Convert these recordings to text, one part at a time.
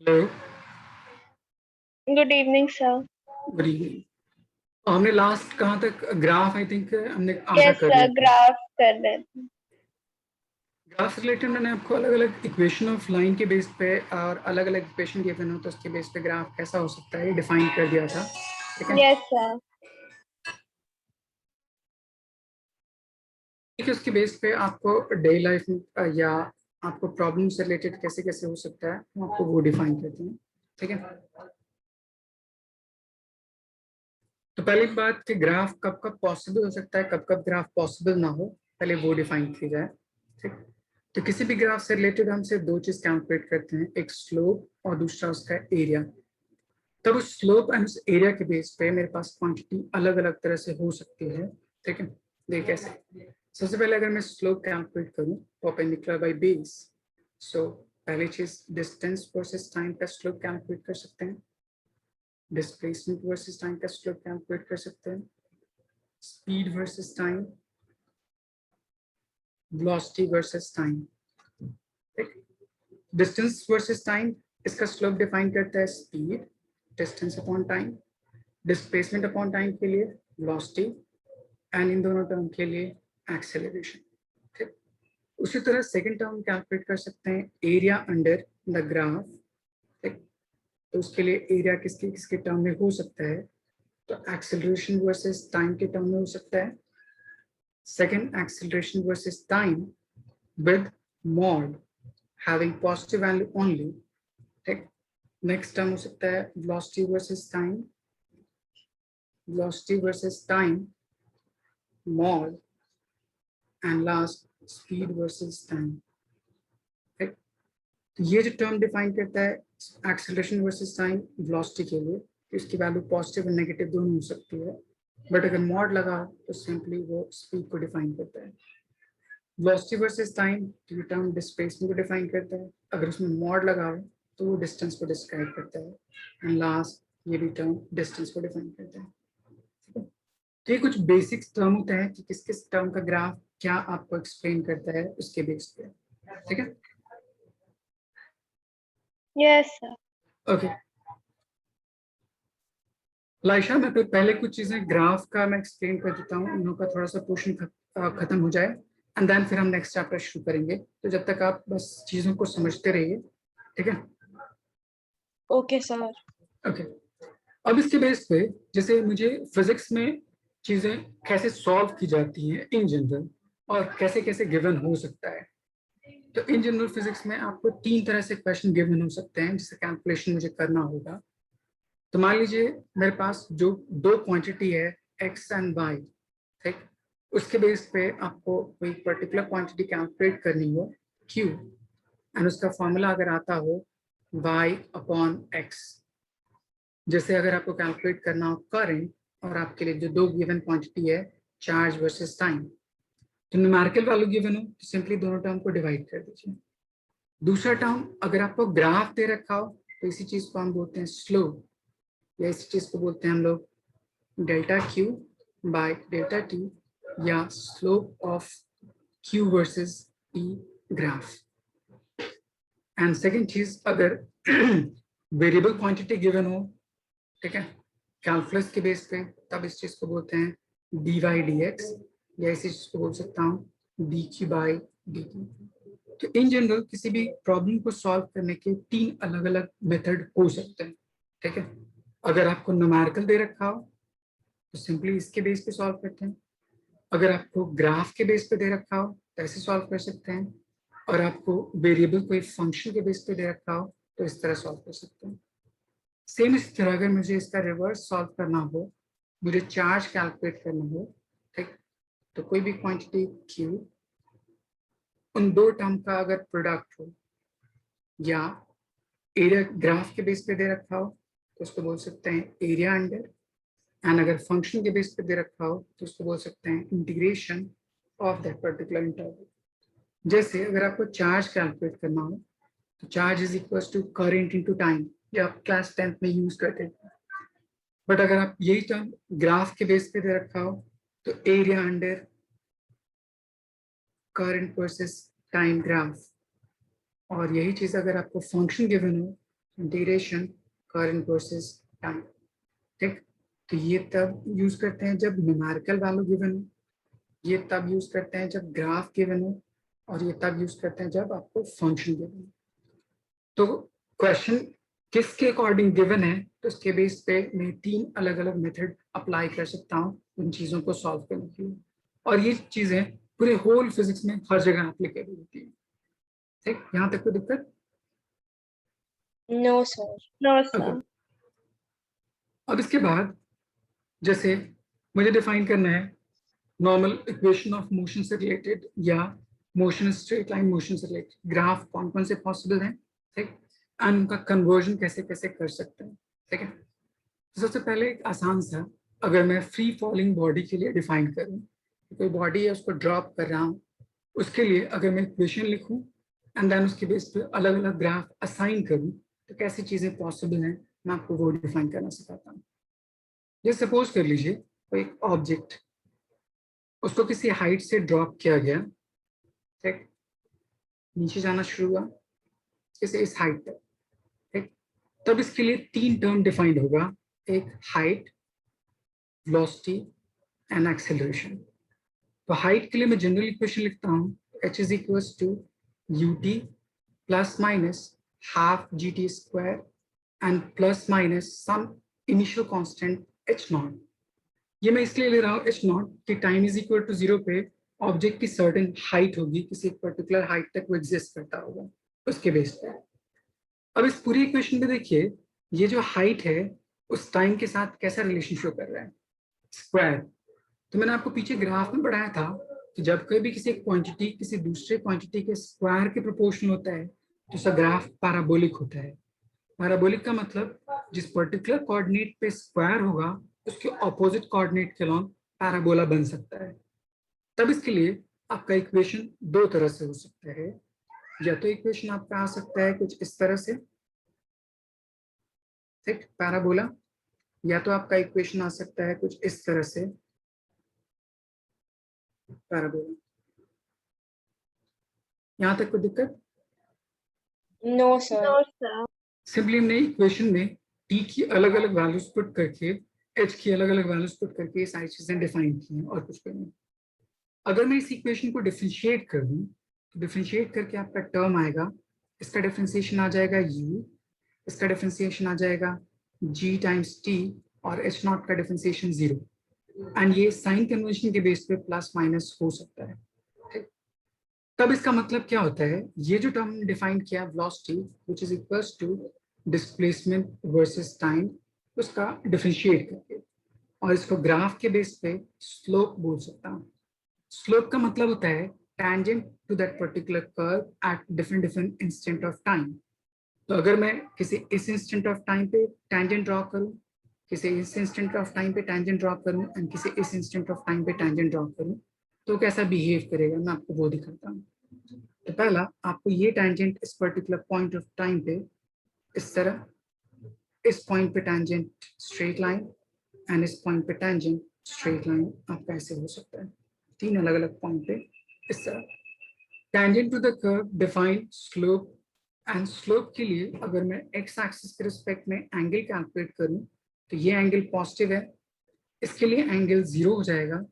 Hello. Good evening sir. Good evening. हमने last कहाँ तक ग्राफ आई थिंक हमने आधा यस कर सर, लिया था। ग्राफ कर रहे थे। ग्राफ रिलेटेड मैंने आपको अलग अलग इक्वेशन ऑफ लाइन के बेस पे और अलग अलग इक्वेशन गिवन हो तो उसके बेस पे ग्राफ कैसा हो सकता है डिफाइन कर दिया था। ठीक है। Yes sir. ठीक है, उसके बेस पे आपको डे लाइफ या आपको प्रॉब्लम से रिलेटेड कैसे कैसे हो सकता है हम आपको वो डिफाइन करते हैं। ठीक है। तो पहली बात कि ग्राफ कब कब पॉसिबल हो सकता है, कब कब ग्राफ पॉसिबल ना हो, पहले वो डिफाइन की जाए। ठीक। तो किसी भी ग्राफ से रिलेटेड हम सिर्फ दो चीज कैलकुलेट करते हैं, एक स्लोप और दूसरा उसका एरिया। तब उस स्लोप एंड उस एरिया के बेस पे मेरे पास क्वांटिटी अलग अलग तरह से हो सकती है। ठीक है। देखिए कैसे। सबसे पहले अगर मैं स्लोप कैलकुलेट करूं परपेंडिकुलर बाय बेस, सो पहली चीज डिस्टेंस वर्सेस टाइम का स्लोप कैलकुलेट कर सकते हैं, डिस्प्लेसमेंट वर्सेस टाइम का स्लोप कैलकुलेट कर सकते हैं, speed versus time, velocity versus time. Distance versus time, इसका स्लोप डिफाइन करता है speed distance upon time, displacement upon time के लिए वेलोसिटी, एंड इन दोनों टर्म के लिए एक्सेलरेशन। ठीक। उसी तरह सेकंड टर्म कैलकुलेट कर सकते हैं एरिया अंडर द ग्राफ। ठीक। तो उसके लिए एरिया किसके किसके टर्म में हो सकता है, तो एक्सेलरेशन वर्सेस टाइम के टर्म में हो सकता है। Second, acceleration versus time with mod having positive value only. ठीक। नेक्स्ट टर्म हो सकता है velocity versus time, velocity versus time mod, and last speed versus time. ठीक। तो ये जो टर्म डिफाइन करता है एक्सेलरेशन वर्सेस टाइम वेलोसिटी के लिए, तो इसकी वैल्यू पॉजिटिव और नेगेटिव दोनों हो सकती है, बट अगर मॉड लगा तो सिंपली वो स्पीड को डिफाइन करता है। वेलोसिटी वर्सेस टाइम तो ये टर्म डिस्प्लेसमेंट को डिफाइन करता है, अगर उसमें मॉड लगा हो तो वो डिस्टेंस को डिस्क्राइब करता है, एंड लास्ट ये भी टर्म डिस्टेंस को डिफाइन करता है। ठीक है। तो ये कुछ बेसिक्स टर्म होता है कि किस किस टर्म का ग्राफ क्या आपको एक्सप्लेन करता है उसके बेस पे। ठीक है। Yes sir. ओके लाइशा, मैं तो पहले कुछ चीजें ग्राफ का मैं एक्सप्लेन कर देता हूँ, उन लोगों का थोड़ा सा पोर्शन खत्म हो जाए एंड देन फिर हम नेक्स्ट चैप्टर शुरू करेंगे, तो जब तक आप बस चीजों को समझते रहिए। ठीक है। Okay sir. ओके। अब इसके बेस पे जैसे मुझे फिजिक्स में चीजें कैसे सॉल्व की जाती हैं इन जनरल और कैसे कैसे गिवन हो सकता है, तो इन जनरल फिजिक्स में आपको तीन तरह से क्वेश्चन गिवन हो सकते हैं जिससे कैलकुलेशन मुझे करना होगा। तो मान लीजिए मेरे पास जो दो क्वांटिटी है एक्स एंड वाई। ठीक। उसके बेस पे आपको कोई पर्टिकुलर क्वांटिटी कैलकुलेट करनी हो क्यू, एंड उसका फॉर्मूला अगर आता हो वाई अपॉन एक्स। जैसे अगर आपको कैलकुलेट करना हो करंट और आपके लिए जो दो गिवन क्वांटिटी है चार्ज वर्सेस टाइम, तो न्यूमेरिकल वैल्यू गिवन हो तो सिंपली दोनों टर्म को डिवाइड कर दीजिए। दूसरा टर्म अगर आपको ग्राफ दे रखा हो तो इसी चीज को हम बोलते हैं स्लोप, या इसी चीज को बोलते हैं हम लोग delta Q by delta T, या slope of Q versus T graph. And second चीज अगर वेरिएबल क्वांटिटी गिवन हो, ठीक है, कैलकुलस के बेस पे, तब इस चीज को बोलते हैं डी वाई डी एक्स, या इसी चीज को बोल सकता हूँ D Q by D T. तो इन जनरल किसी भी प्रॉब्लम को सॉल्व करने के तीन अलग अलग मेथड हो सकते हैं। ठीक है। अगर आपको न्यूमेरिकल दे रखा हो तो सिंपली इसके बेस पे सॉल्व करते हैं, अगर आपको ग्राफ के बेस पे दे रखा हो तो ऐसे सॉल्व कर सकते हैं, और आपको वेरिएबल कोई फंक्शन के बेस पे दे रखा हो तो इस तरह सॉल्व कर सकते हैं। सेम इसी तरह अगर मुझे इसका रिवर्स सॉल्व करना हो, मुझे चार्ज कैलकुलेट करना हो, ठीक, तो कोई भी क्वांटिटी क्यू, उन दो टर्म का अगर प्रोडक्ट हो या एरिया ग्राफ के बेस पे दे रखा हो तो उसको बोल सकते हैं एरिया अंडर, एंड अगर फंक्शन के बेस पे दे रखा हो तो उसको बोल सकते हैं integration of that particular interval. जैसे अगर आपको चार्ज कैलकुलेट करना हो तो charge is equal to current into time, ये आप क्लास 10th में यूज करते थे, बट अगर आप यही टर्म ग्राफ के बेस पे दे रखा हो तो area under current versus time graph, और यही चीज अगर आपको फंक्शन गिवन हो इंटीग्रेशन करंट वर्सेस टाइम। ठीक, तो ये तब यूज करते हैं जब न्यूमेरिकल वैल्यू गिवन हो, ये तब यूज करते हैं जब ग्राफ गिवन हो, और ये तब यूज करते हैं जब आपको फंक्शन गिवन हो। तो क्वेश्चन किसके अकॉर्डिंग गिवन है, तो उसके बेस पे मैं 3 अलग अलग मेथड अप्लाई कर सकता हूँ उन चीजों को सॉल्व करने के लिए, और ये चीजें पूरे होल फिजिक्स में हर जगह एप्लीकेबल होती है। ठीक, यहाँ तक कोई दिक्कत? No, sir. No, okay, sir. अब इसके बाद जैसे मुझे डिफाइन करना है नॉर्मल इक्वेशन ऑफ मोशन से रिलेटेड या मोशन स्ट्रेट लाइन मोशन से रिलेटेड ग्राफ कौन कौन से पॉसिबल हैं, ठीक, एंड उनका कन्वर्जन कैसे कैसे कर सकते हैं। ठीक है, तो सबसे पहले एक आसान सा, अगर मैं फ्री फॉलिंग बॉडी के लिए डिफाइन करूं, तो कोई बॉडी है उसको ड्रॉप कर रहा हूं, उसके लिए अगर मैं इक्वेशन लिखूं एंड देन उसके बेस पे अलग अलग ग्राफ असाइन करूं, तो कैसी चीजें पॉसिबल हैं, मैं आपको वो डिफाइन करना सिखाता हूँ। ये सपोज कर लीजिए कोई एक ऑब्जेक्ट, उसको किसी हाइट से ड्रॉप किया गया, ठीक, नीचे जाना शुरू हुआ किसी इस हाइट तक, ठीक, तब इसके लिए 3 टर्म डिफाइंड होगा, एक हाइट, वेलोसिटी एंड एक्सेलरेशन। तो हाइट के लिए मैं जनरल इक्वेशन लिखता हूँ, h is equals to ut plus minus half gt square and plus minus some initial constant h naught. ये मैं इसलिए ले रहा हूँ h नॉट कि टाइम इज इक्वल टू 0 पे ऑब्जेक्ट की सर्टेन हाइट होगी, किसी एक पर्टिकुलर हाइट तक वो एग्जिस्ट करता होगा उसके बेस पे। अब इस पूरी इक्वेशन में देखिए, ये जो हाइट है उस टाइम के साथ कैसा रिलेशन शो कर रहा है, स्क्वायर। तो मैंने आपको पीछे ग्राफ में पढ़ाया था कि जब कभी किसी एक क्वांटिटी किसी दूसरे क्वांटिटी के स्क्वायर के प्रोपोर्शनल होता है तो उसका ग्राफ पैराबोलिक होता है। पैराबोलिक का मतलब जिस पर्टिकुलर कोऑर्डिनेट पे स्क्वायर होगा उसके ऑपोजिट कोऑर्डिनेट के अलॉन्ग पैराबोला बन सकता है। तब इसके लिए आपका इक्वेशन 2 तरह से हो सकता है, या तो इक्वेशन आपका आ सकता है कुछ इस तरह से, ठीक, पैराबोला, या तो आपका इक्वेशन आ सकता है कुछ इस तरह से, पैराबोला। यहाँ तक कोई दिक्कत? No, sir. No, sir. Simply हमने इक्वेशन में टी की अलग अलग वैल्यूज पुट करके, एच की अलग अलग वैल्यूज पुट करके ये सारी चीजें डिफाइन की हैं, और कुछ भी नहीं। अगर मैं इस इक्वेशन को डिफरेंशिएट कर दूं, तो डिफरेंशिएट करके आपका टर्म आएगा, इसका डिफरेंशिएशन आ जाएगा u, इसका डिफरेंशिएशन आ जाएगा g टाइम्स t, और h नॉट का डिफरेंशिएशन 0। एंड ये साइन कन्वेंशन के बेस पे प्लस माइनस हो सकता है। ठीक? तब इसका मतलब क्या होता है, ये जो टर्म डिफाइन किया velocity which is equals to displacement versus time, उसका डिफरेंशिएट करके, और इसको ग्राफ के बेस पे स्लोप बोल सकता हूँ। स्लोप का मतलब होता है tangent to that particular curve at different instant of time। तो अगर मैं किसी इस इंस्टेंट ऑफ टाइम पे tangent ड्रॉ करूं, किसी इस इंस्टेंट ऑफ टाइम पे tangent ड्रॉ करूं, एंड किसी इस इंस्टेंट ऑफ टाइम पे tangent ड्रॉ करूं, तो कैसा बिहेव करेगा मैं आपको वो दिखाता हूँ। तो पहला आपको ये tangent इस पर्टिकुलर पॉइंट ऑफ टाइम पे इस तरह, इस पॉइंट पे tangent स्ट्रेट लाइन, एंड इस पॉइंट पे tangent स्ट्रेट लाइन आपका ऐसे हो सकता है, 3 अलग अलग पॉइंट पे इस तरह। tangent to the curve define slope, and slope के लिए अगर मैं x एक्सिस के रिस्पेक्ट में एंगल कैलकुलेट करूं, तो ये एंगल पॉजिटिव है, इसके लिए एंगल 0 हो जाएगा,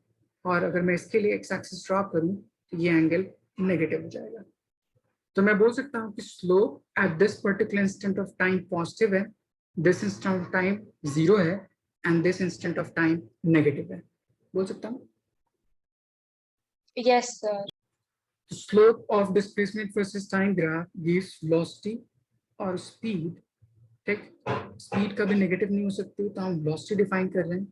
और अगर मैं इसके लिए x एक्सिस ड्रॉ करूं तो ये एंगल नेगेटिव हो जाएगा। तो मैं बोल सकता हूं कि slope at this particular instant of time positive है, दिस इंस्टेंट ऑफ टाइम 0 है, and this instant of time negative है। बोल सकता हूं? Yes, sir. Slope of displacement versus time graph gives velocity और स्पीड। ठीक, स्पीड कभी नेगेटिव नहीं हो सकती, तो हम वेलोसिटी डिफाइन कर रहे हैं।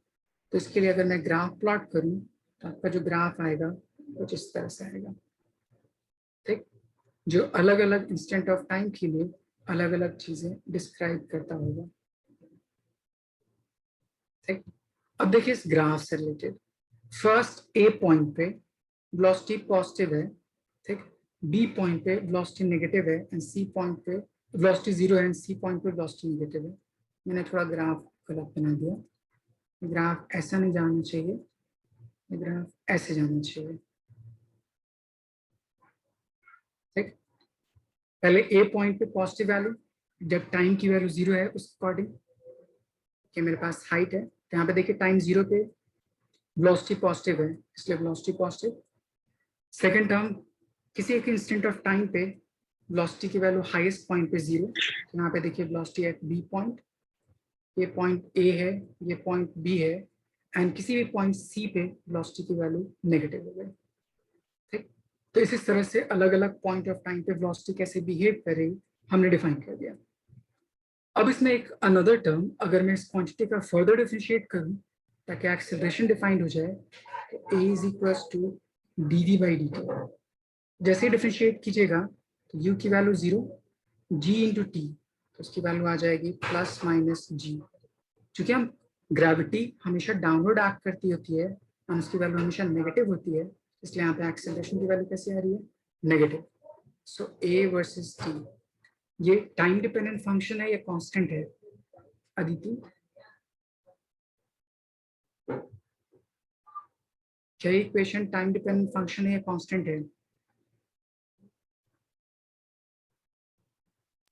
तो इसके लिए अगर मैं ग्राफ प्लॉट करूं तो आपका जो ग्राफ आएगा कुछ इस तरह से आएगा। ठीक, जो अलग अलग इंस्टेंट ऑफ टाइम के लिए अलग अलग चीजें डिस्क्राइब करता होगा। ठीक, अब देखिए इस ग्राफ से रिलेटेड, फर्स्ट ए पॉइंट पे वेलोसिटी पॉजिटिव है, ठीक, बी पॉइंट पे वेलोसिटी नेगेटिव है, एंड सी पॉइंट पे वेलोसिटी 0 है, एंड सी पॉइंट पे वेलोसिटी नेगेटिव है। मैंने थोड़ा ग्राफ गलत बना दिया, ग्राफ ऐसा नहीं जाना चाहिए, ग्राफ ऐसे जाना चाहिए। ठीक, पहले ए पॉइंट पे पॉजिटिव वैल्यू, जब टाइम की वैल्यू 0 है उस अकॉर्डिंग कि मेरे पास हाइट है, तो यहाँ पे देखिए टाइम 0 पे वेलोसिटी पॉजिटिव है, इसलिए वेलोसिटी पॉजिटिव। सेकेंड टर्म, किसी एक इंस्टेंट ऑफ टाइम पे वेलोसिटी की वैल्यू हाईएस्ट पॉइंट पे 0, तो यहाँ पे देखिए वेलोसिटी एट बी पॉइंट, ये पॉइंट ए है, ये पॉइंट बी है, एंड किसी भी पॉइंट सी पे वेलोसिटी की वैल्यू नेगेटिव हो गई। ठीक, तो इसी तरह से अलग अलग पॉइंट ऑफ टाइम पे वेलोसिटी कैसे बिहेव करेगी हमने डिफाइन कर दिया। अब इसमें एक अनदर टर्म, अगर मैं इस क्वांटिटी का फर्दर डिफरेंशिएट करूं ताकि एक्सेलरेशन डिफाइंड हो जाए, तो a is equal to dv by dt। जैसे ही डिफरेंशिएट कीजिएगा तो u की वैल्यू 0, g इंटू टी, तो उसकी वैल्यू आ जाएगी प्लस माइनस g। चूंकि हम ग्रेविटी हमेशा डाउनवर्ड एक्ट करती होती है और उसकी वैल्यू हमेशा नेगेटिव होती है, इसलिए यहाँ पे एक्सेलरेशन की वैल्यू कैसे आ रही है, negative. So a versus t, ये टाइम डिपेंडेंट फंक्शन है या कांस्टेंट है अदिति? क्या इक्वेशन टाइम डिपेंडेंट फंक्शन है या कांस्टेंट है?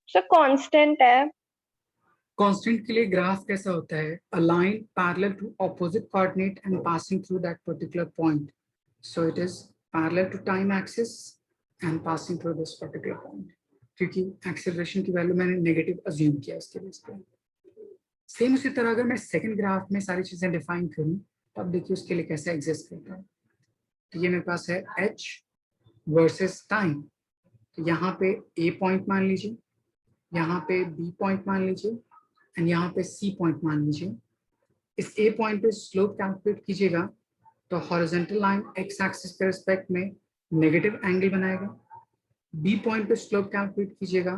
सर कांस्टेंट है। कांस्टेंट के लिए ग्राफ कैसा होता है? A line parallel to opposite coordinate and passing through that particular point, so it is parallel to time axis and passing through this particular point, क्योंकि एक्सेलरेशन की value मैंने negative assume किया इसके बेस पे। Same उसी तरह अगर मैं सेकंड ग्राफ में सारी चीजें डिफाइन करूं, तब देखिए उसके लिए कैसे एग्जिस्ट करता है। तो ये मेरे पास है h वर्सेस टाइम, तो यहाँ पे a पॉइंट मान लीजिए, यहाँ पे b पॉइंट मान लीजिए, एंड यहाँ पे c पॉइंट मान लीजिए। इस a पॉइंट पे स्लोप कैलकुलेट कीजिएगा तो हॉरिजॉन्टल लाइन x एक्सिस के रिस्पेक्ट में नेगेटिव एंगल बनाएगा। b पॉइंट पे स्लोप कैलकुलेट कीजिएगा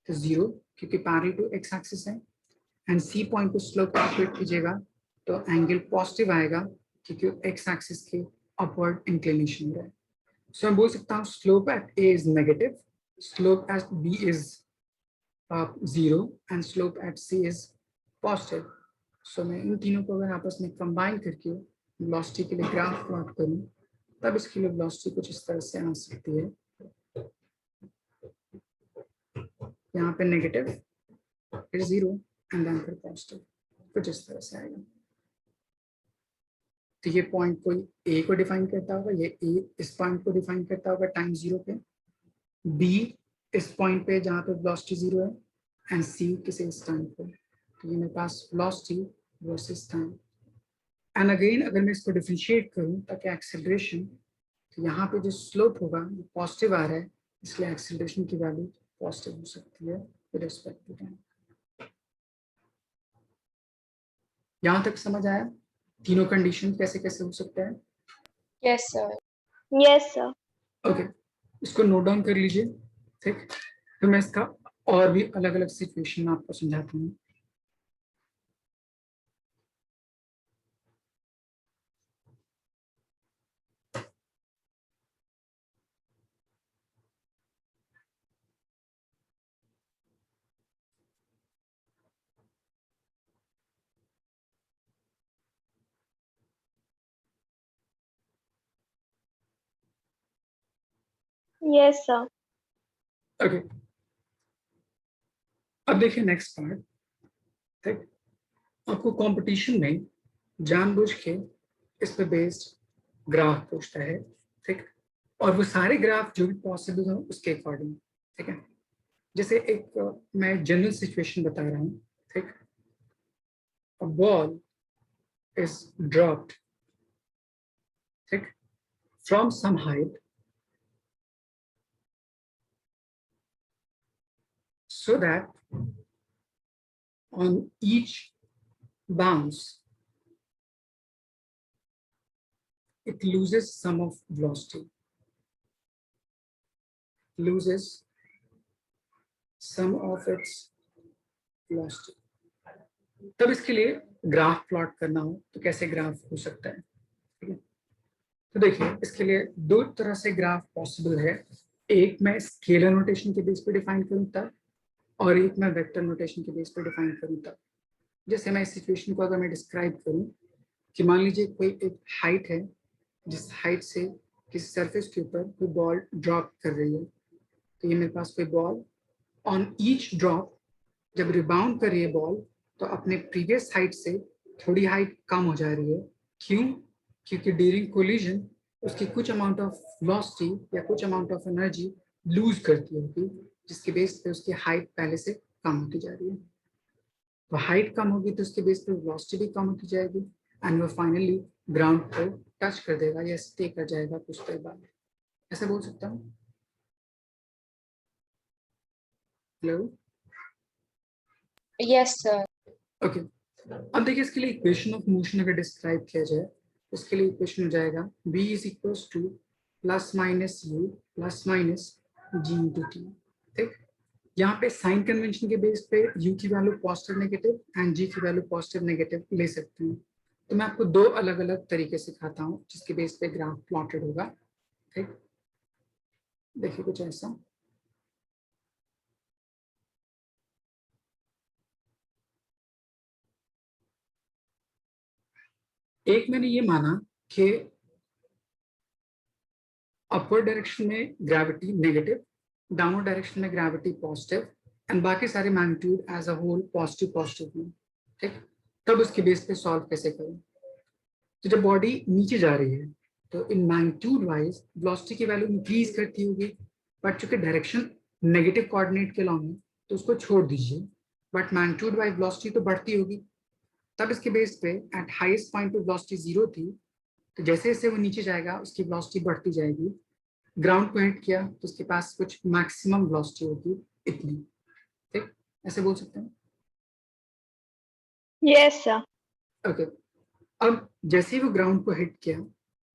तो 0, क्योंकि पैरेलल टू x एक्सिस है, एंड c पॉइंट पे स्लोप कैलकुलेट कीजिएगा तो एंगल पॉजिटिव आएगा क्योंकि x एक्सिस के अपवर्ड इंक्लिनेशन है। सो मैं बोल सकता हूँ slope eight a is negative, slope eight b is 0 and slope eight c is positive. So मैं इन तीनों को अगर आपस में कंबाइन करके वेलोसिटी के लिए ग्राफ प्लॉट करूं, तब इसके लिए वेलोसिटी कुछ इस तरह से आ सकती है। यहाँ पे नेगेटिव, फिर 0 एंड देन फिर पॉजिटिव, कुछ इस तरह से आएगा। तो ये पॉइंट कोई ए को डिफाइन करता होगा, ये ए इस पॉइंट को डिफाइन करता होगा टाइम 0 पे, बी इस पॉइंट पे जहाँ पे वेलोसिटी 0 है, एंड सी किसी इस टाइम पे। तो ये मेरे पास velocity versus time. And again अगर मैं इसको डिफरेंशिएट करूँ ताकि एक्सेलरेशन, तो यहाँ पे जो स्लोप होगा वो पॉजिटिव आ रहा है, इसलिए एक्सेलरेशन की वैल्यू पॉजिटिव हो सकती है विद रिस्पेक्ट टू टाइम। यहाँ तक समझ आया तीनों कंडीशन कैसे कैसे हो सकता है? Yes sir. Yes sir. Okay, इसको नोट डाउन कर लीजिए। ठीक, तो मैं इसका और भी अलग अलग सिचुएशन आपको समझाता हूँ। Yes sir. ओके, अब देखिए नेक्स्ट पार्ट। ठीक, आपको कंपटीशन में जानबूझ के इस पे बेस्ड ग्राफ पूछता है। ठीक, और वो सारे ग्राफ जो भी पॉसिबल हो उसके अकॉर्डिंग। ठीक है, जैसे एक मैं जनरल सिचुएशन बता रहा हूँ। ठीक, अ बॉल इज ड्रॉप्ड, ठीक, from some height so that on each bounce it loses some of velocity, loses some of its velocity। तब इसके लिए ग्राफ प्लॉट करना हो तो कैसे ग्राफ हो सकता है? ठीक है, तो देखिए इसके लिए दो तरह से ग्राफ पॉसिबल है। एक मैं स्केलर नोटेशन के बेस पे डिफाइन करूं तब, और एक मैं वेक्टर नोटेशन के बेस पे डिफाइन करूं तब। जैसे मैं इस सिचुएशन को अगर मैं डिस्क्राइब करूं कि मान लीजिए कोई एक हाइट है, जिस हाइट से किसी सरफेस के ऊपर कोई बॉल ड्रॉप कर रही है, तो ये मेरे पास कोई बॉल, ऑन ईच ड्रॉप जब रिबाउंड कर रही है बॉल तो अपने प्रीवियस हाइट से थोड़ी हाइट कम हो जा रही है। क्यों? क्योंकि ड्यूरिंग कोलिजन उसकी कुछ अमाउंट ऑफ वेलोसिटी या कुछ अमाउंट ऑफ एनर्जी लूज करती होगी, जिसके बेस पे उसकी हाइट पहले से कम होती जा रही है। तो हाइट कम होगी तो उसके बेस पे वेलोसिटी भी कम होती जाएगी एंड वो फाइनली ग्राउंड को टच कर देगा या स्टे कर जाएगा कुछ देर बाद। ऐसे बोल सकता हूँ। हेलो। Yes, sir. ओके, अब देखिए इसके लिए इक्वेशन ऑफ मोशन अगर डिस्क्राइब किया जाए, उसके लिए इक्वेशन हो जाएगा v is equals to plus minus u plus minus g into t. ठीक, यहाँ पे साइन कन्वेंशन के बेस पे u की value positive negative and g की वैल्यू पॉजिटिव नेगेटिव ले सकते हैं। तो मैं आपको दो अलग अलग तरीके सिखाता हूँ जिसके बेस पे ग्राफ प्लॉटेड होगा। ठीक, देखिए कुछ ऐसा। एक मैंने ये माना कि अपवर्ड डायरेक्शन में ग्रेविटी नेगेटिव, डाउनवर्ड डायरेक्शन में ग्रेविटी पॉजिटिव एंड बाकी सारे magnitude as a whole positive positive में। ठीक, तब उसके बेस पे सॉल्व कैसे करें। तो जब बॉडी नीचे जा रही है तो इन मैग्नीट्यूड वाइज वेलोसिटी की वैल्यू इंक्रीज करती होगी, बट चूंकि डायरेक्शन नेगेटिव कोऑर्डिनेट के लॉन्ग है तो उसको छोड़ दीजिए, बट मैग्नीट्यूड वाइज वेलोसिटी तो बढ़ती होगी। तब इसके बेस पे एट हाईएस्ट पॉइंट पे वेलोसिटी 0 थी, तो जैसे जैसे वो नीचे जाएगा उसकी वेलोसिटी बढ़ती जाएगी। ग्राउंड को हिट किया तो उसके पास कुछ मैक्सिमम वेलोसिटी होगी इतनी। ठीक, ऐसे बोल सकते हैं। Yes, sir. ओके, अब जैसे ही वो ग्राउंड को हिट किया,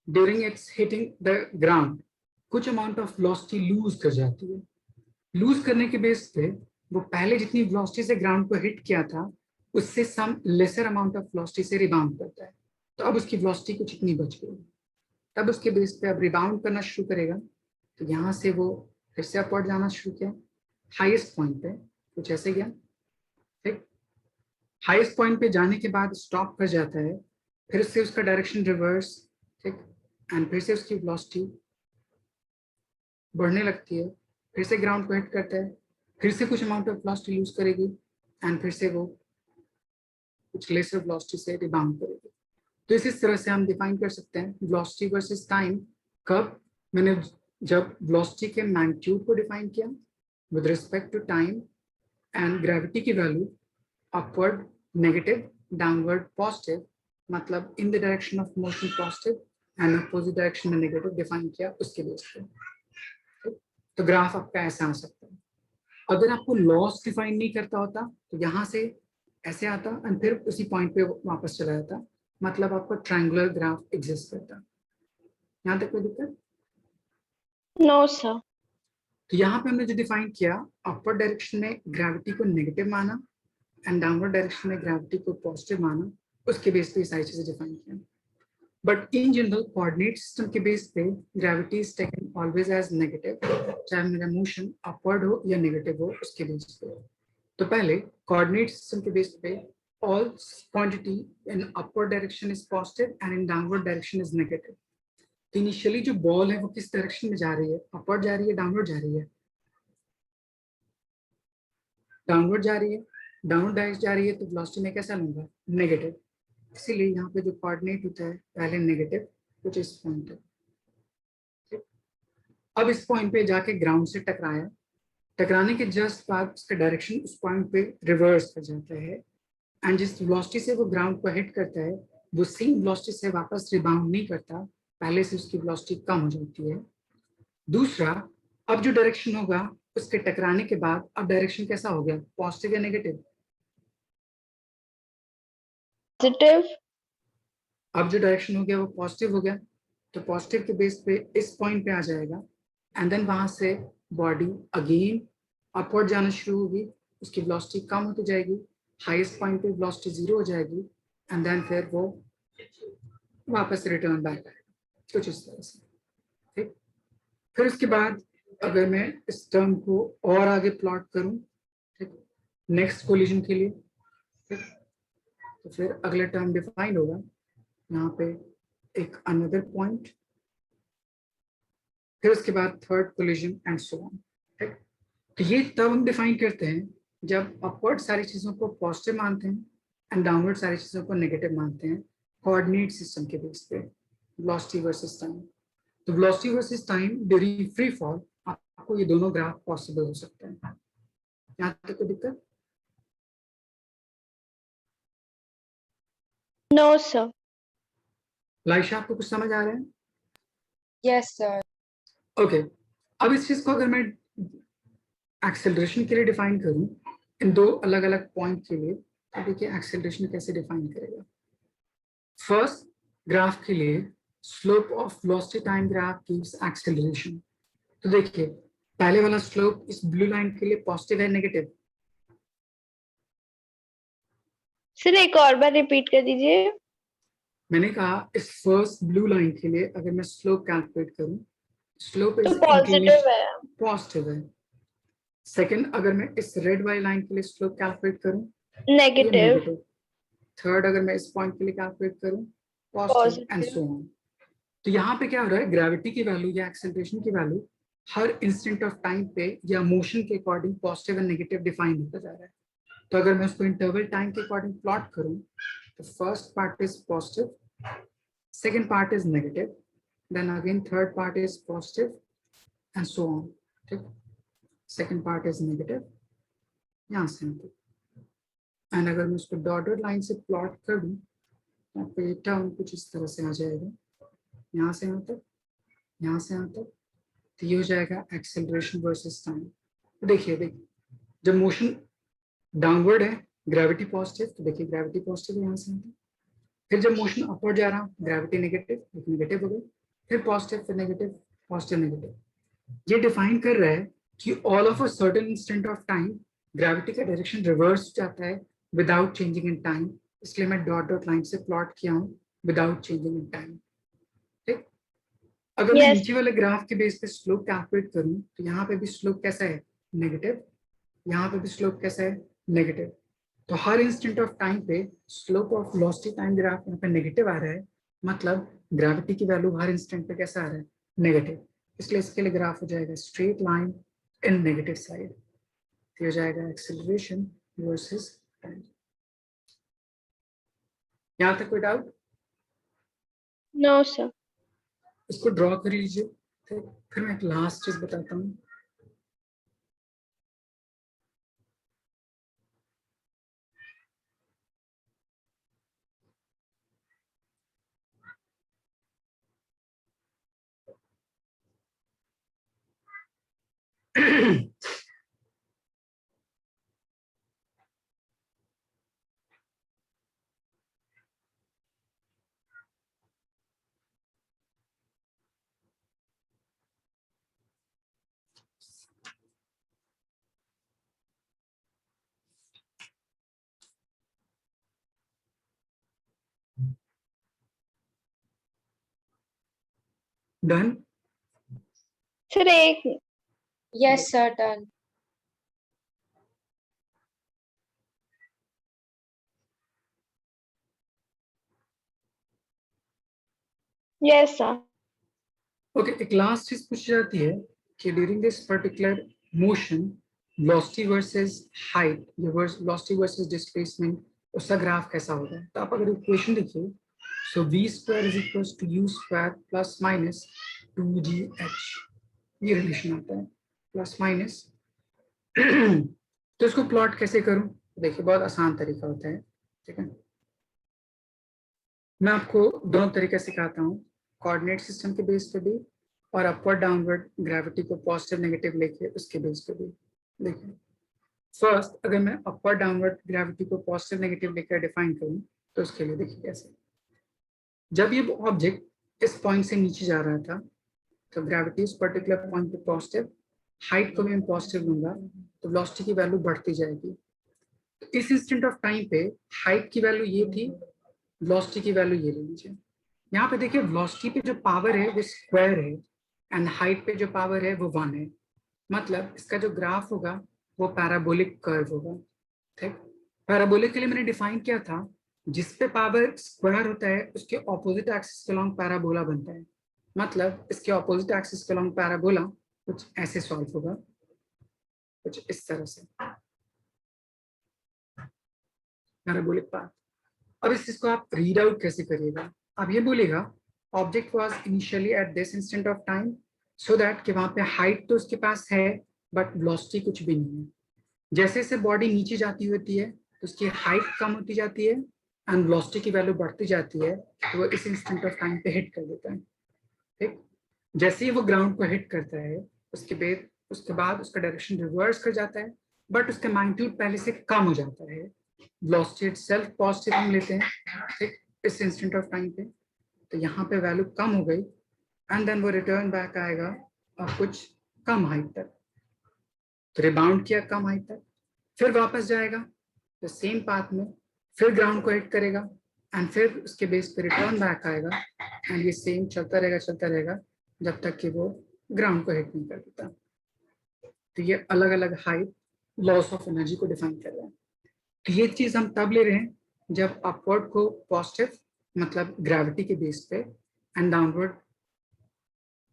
during its hitting the ground कुछ अमाउंट ऑफ वेलोसिटी लूज कर जाती है। लूज करने के बेस पे वो पहले जितनी वेलोसिटी से ग्राउंड को हिट किया था उससे सम लेसर अमाउंट ऑफ वेलोसिटी से रिबाउंड करता है। तो अब उसकी वेलोसिटी कुछ इतनी बच गई। तब उसके बेस पे अब रिबाउंड करना शुरू करेगा। तो यहाँ से वो फिर से अपवर्ड जाना शुरू किया हाईएस्ट पॉइंट पे, कुछ ऐसे गया। ठीक, हाईएस्ट पॉइंट पे जाने के बाद स्टॉप कर जाता है, फिर से उसका डायरेक्शन रिवर्स। ठीक, एंड फिर से उसकी वेलोसिटी बढ़ने लगती है, फिर से ग्राउंड को हिट करता है, फिर से कुछ अमाउंट ऑफ वेलोसिटी लूज करेगी एंड फिर से वो कुछ लेसर वेलोसिटी से रिबाउंड करेगी। तो इस तरह से हम डिफाइन कर सकते हैं वेलोसिटी वर्सेस टाइम। कब? मैंने जब वेलोसिटी के मैग्नीट्यूड को डिफाइन किया with respect to time and gravity की value upward negative, downward positive, मतलब in the direction of motion positive and opposite direction में नेगेटिव डिफाइन किया उसके बेस पे। तो ग्राफ आपका ऐसा आ सकता है। अगर आपको लॉस डिफाइन नहीं करता होता तो यहाँ से ऐसे आता एंड फिर उसी पॉइंट पे वापस चला जाता, मतलब आपका ट्रायंगुलर ग्राफ एग्जिस्ट करता। यहाँ तक कोई दिक्कत? No, sir. तो यहाँ पे हमने जो डिफाइन किया, अपर डायरेक्शन में ग्रेविटी को नेगेटिव माना एंड डाउनवर्ड डायरेक्शन में ग्रेविटी को पॉजिटिव माना, उसके बेस पे सारी चीजें डिफाइन किया। But in general coordinate system के बेस पे gravity is taken always as negative, चाहे मेरा मोशन अपवर्ड हो या नेगेटिव हो उसके बेस पे। तो पहले कोऑर्डिनेट सिस्टम के बेस पे all quantity in upward direction is positive and in downward direction is negative। तो इनिशियली जो बॉल है वो किस डायरेक्शन में जा रही है, अपवर्ड जा रही है डाउनवर्ड जा रही है? डाउनवर्ड जा रही है। डाउनवर्ड डायरेक्शन जा रही है तो वेलोसिटी में कैसा लूंगा? नेगेटिव। इसीलिए यहाँ पे जो कोऑर्डिनेट होता है पहले नेगेटिव, कुछ इस पॉइंट है। अब इस पॉइंट पे जाके ग्राउंड से टकराया, टकराने के जस्ट बाद उसका डायरेक्शन उस पॉइंट पे रिवर्स कर जाता है एंड जिस वेलोसिटी से वो ग्राउंड को हिट करता है वो सेम वेलोसिटी से वापस रिबाउंड नहीं करता, पहले से उसकी वेलोसिटी कम हो जाती है। दूसरा, अब जो डायरेक्शन होगा उसके टकराने के बाद अब डायरेक्शन कैसा हो गया, पॉजिटिव या नेगेटिव? Positive. अब जो डायरेक्शन हो गया वो पॉजिटिव हो गया, तो पॉजिटिव के बेस पे इस पॉइंट पे आ जाएगा एंड देन वहां से बॉडी अगेन अपवर्ड जाना शुरू होगी, उसकी वेलोसिटी कम होती जाएगी, हाईएस्ट पॉइंट पे वेलोसिटी 0 हो जाएगी एंड देन फिर वो वापस रिटर्न बैक आएगा, कुछ इस तरह से। ठीक, फिर उसके बाद अगर मैं इस टर्म को और आगे प्लॉट करूं, ठीक, नेक्स्ट कोलिजन के लिए, ठीक, तो फिर अगला टर्म डिफाइन होगा यहाँ पे एक अनदर पॉइंट, फिर उसके बाद third collision and so on. ठीक, तो ये तब हम डिफाइन करते हैं जब अपवर्ड सारी चीजों को पॉजिटिव मानते हैं एंड डाउनवर्ड सारी चीजों को नेगेटिव मानते हैं कोऑर्डिनेट सिस्टम के बेस पे, वेलोसिटी वर्सेस टाइम। तो velocity versus time during free fall आपको ये दोनों ग्राफ पॉसिबल हो सकते हैं। यहाँ तक कोई दिक्कत? No, sir. लाइशा, आपको कुछ समझ आ रहा है? Yes, sir. ओके, अब इस चीज को अगर मैं एक्सेलरेशन के लिए डिफाइन करूं इन दो अलग अलग पॉइंट के लिए, तो देखिए एक्सेलरेशन कैसे डिफाइन करेगा। फर्स्ट ग्राफ के लिए slope of velocity time graph gives acceleration. तो देखिए पहले वाला स्लोप इस ब्लू लाइन के लिए पॉजिटिव है नेगेटिव? सर एक और बार रिपीट कर दीजिए। मैंने कहा इस फर्स्ट ब्लू लाइन के लिए अगर मैं स्लोप कैलकुलेट करूं, स्लोप तो इज पॉजिटिव है। पॉजिटिव है। सेकंड, अगर मैं इस रेड वाली लाइन के लिए स्लोप कैलकुलेट करूं, नेगेटिव। नेगेटिव। थर्ड, अगर मैं इस पॉइंट के लिए कैलकुलेट करूं, positive and positive. So on. तो यहाँ पे क्या हो रहा है, ग्रेविटी की वैल्यू या एक्सेलरेशन की वैल्यू हर इंस्टेंट ऑफ टाइम पे या मोशन के according positive and negative define होता जा रहा है। तो अगर मैं उसको इंटरवल टाइम के अकॉर्डिंग प्लॉट करूं, तो first part is positive, second part is negative, then again third part is positive and so on. ठीक, सेकंड पार्ट इज नेगेटिव, यहाँ से एंड अगर मैं उसको डॉटेड लाइन से प्लॉट कर दूं, तो आपको ये टर्म कुछ इस तरह से आ जाएगा, यहाँ से यहाँ तक, यहाँ से यहाँ तक। तो ये हो जाएगा एक्सेलरेशन वर्सेस टाइम। तो देखिए जब मोशन डाउनवर्ड है, ग्रेविटी पॉजिटिव, तो देखिए ग्रेविटी पॉजिटिव है यहाँ से यहाँ तक। फिर जब मोशन अपवर्ड जा रहा, ग्रेविटी नेगेटिव, नेगेटिव हो गई, फिर पॉजिटिव, फिर नेगेटिव, पॉजिटिव नेगेटिव। ये डिफाइन कर रहा है कि all of a certain instant of time gravity का डायरेक्शन रिवर्स हो जाता है विदाउट चेंजिंग इन टाइम। इसलिए मैं डॉट डॉट लाइन से प्लॉट किया हूँ विदाउट चेंजिंग इन टाइम। ठीक, अगर मैं Yes. नीचे वाले ग्राफ के बेस पे स्लोप कैलकुलेट करूं, तो यहाँ पे भी स्लोप कैसा है, नेगेटिव, यहाँ पे भी स्लोप कैसा है, नेगेटिव। तो हर इंस्टेंट ऑफ टाइम पे slope of velocity time graph यहाँ पे नेगेटिव आ रहा है, मतलब ग्रेविटी की वैल्यू हर इंस्टेंट पे कैसा आ रहा है, नेगेटिव। इसलिए इसके लिए ग्राफ हो जाएगा straight line in negative side. तो हो जाएगा एक्सेलरेशन वर्सेस टाइम। यहाँ तक कोई डाउट? No, sir. इसको ड्रॉ कर लीजिए। फिर मैं एक लास्ट चीज बताता हूँ। डन? सर एक Yes, sir. Done. Yes sir. Okay, एक लास्ट चीज पूछी जाती है कि during this particular motion velocity versus height या वेलोसिटी वर्सेस डिस्प्लेसमेंट, उसका ग्राफ कैसा होगा। तो आप अगर इक्वेशन देखिए, सो v square is equals to u square plus minus 2gh, ये रिलेशन आता है प्लस माइनस। तो इसको प्लॉट कैसे करूं, देखिए बहुत आसान तरीका होता है। ठीक है, मैं आपको दोनों तरीके सिखाता हूँ, कोऑर्डिनेट सिस्टम के बेस पे भी और अपवर्ड डाउनवर्ड ग्रेविटी को पॉजिटिव नेगेटिव लेके उसके बेस पे भी। देखिए फर्स्ट, अगर मैं अपवर्ड डाउनवर्ड ग्रेविटी को पॉजिटिव नेगेटिव लेकर डिफाइन करूँ, तो उसके लिए देखिए कैसे। जब ये ऑब्जेक्ट इस पॉइंट से नीचे जा रहा था, तो ग्रेविटी इस पर्टिकुलर पॉइंट पे पॉजिटिव, हाइट को भी मैं पॉजिटिव लूंगा, तो वेलोसिटी की वैल्यू बढ़ती जाएगी। तो इस इंस्टेंट ऑफ टाइम पे हाइट की वैल्यू ये थी, वेलोसिटी की वैल्यू ये ले लीजिए। यहाँ पे देखिए वेलोसिटी पे जो पावर है वो स्क्वायर है एंड हाइट पे जो पावर है वो 1 है, मतलब इसका जो ग्राफ होगा वो पैराबोलिक कर्व होगा। ठीक, पैराबोलिक के लिए मैंने डिफाइन किया था, जिस पे पावर स्क्वायर होता है उसके ऑपोजिट एक्सिस के अलॉन्ग पैराबोला बनता है, मतलब इसके ऑपोजिट एक्सिस के अलॉन्ग पैराबोला कुछ ऐसे सॉल्व होगा, कुछ इस तरह से। Parabolic path. अब इस चीज को आप रीड आउट कैसे करिएगा? आप ये बोलेगा object was initially at this instant of time, so that कि वहां पे हाइट तो उसके पास है बट वेलोसिटी कुछ भी नहीं है। जैसे जैसे बॉडी नीचे जाती होती है तो उसकी हाइट कम होती जाती है एंड वेलोसिटी की वैल्यू बढ़ती जाती है, तो वो इस इंस्टेंट ऑफ टाइम पे हिट कर देता है। ठीक, जैसे ही वो ग्राउंड को हिट करता है उसके बाद उसका डायरेक्शन रिवर्स कर जाता है, बट उसका मैग्नीट्यूड पहले से कम हो जाता है। वेलोसिटी इटसेल्फ पॉजिटिव हम लेते हैं, ठीक, इस इंस्टेंट ऑफ टाइम पे। तो यहाँ पे वैल्यू कम हो गई एंड देन वो रिटर्न बैक आएगा और कुछ कम हाइट तक, तो रिबाउंड किया कम हाइट तक, फिर वापस जाएगा तो सेम पाथ में, फिर ग्राउंड को हिट करेगा एंड फिर उसके बेस पे रिटर्न बैक आएगा एंड ये सेम चलता रहेगा जब तक कि वो ग्राउंड को हिट नहीं कर देता। तो ये अलग अलग हाइट लॉस ऑफ एनर्जी को डिफाइन कर रहा है। तो ये चीज हम तब ले रहे हैं जब अपवर्ड को पॉजिटिव मतलब ग्रेविटी के बेस पे and downward,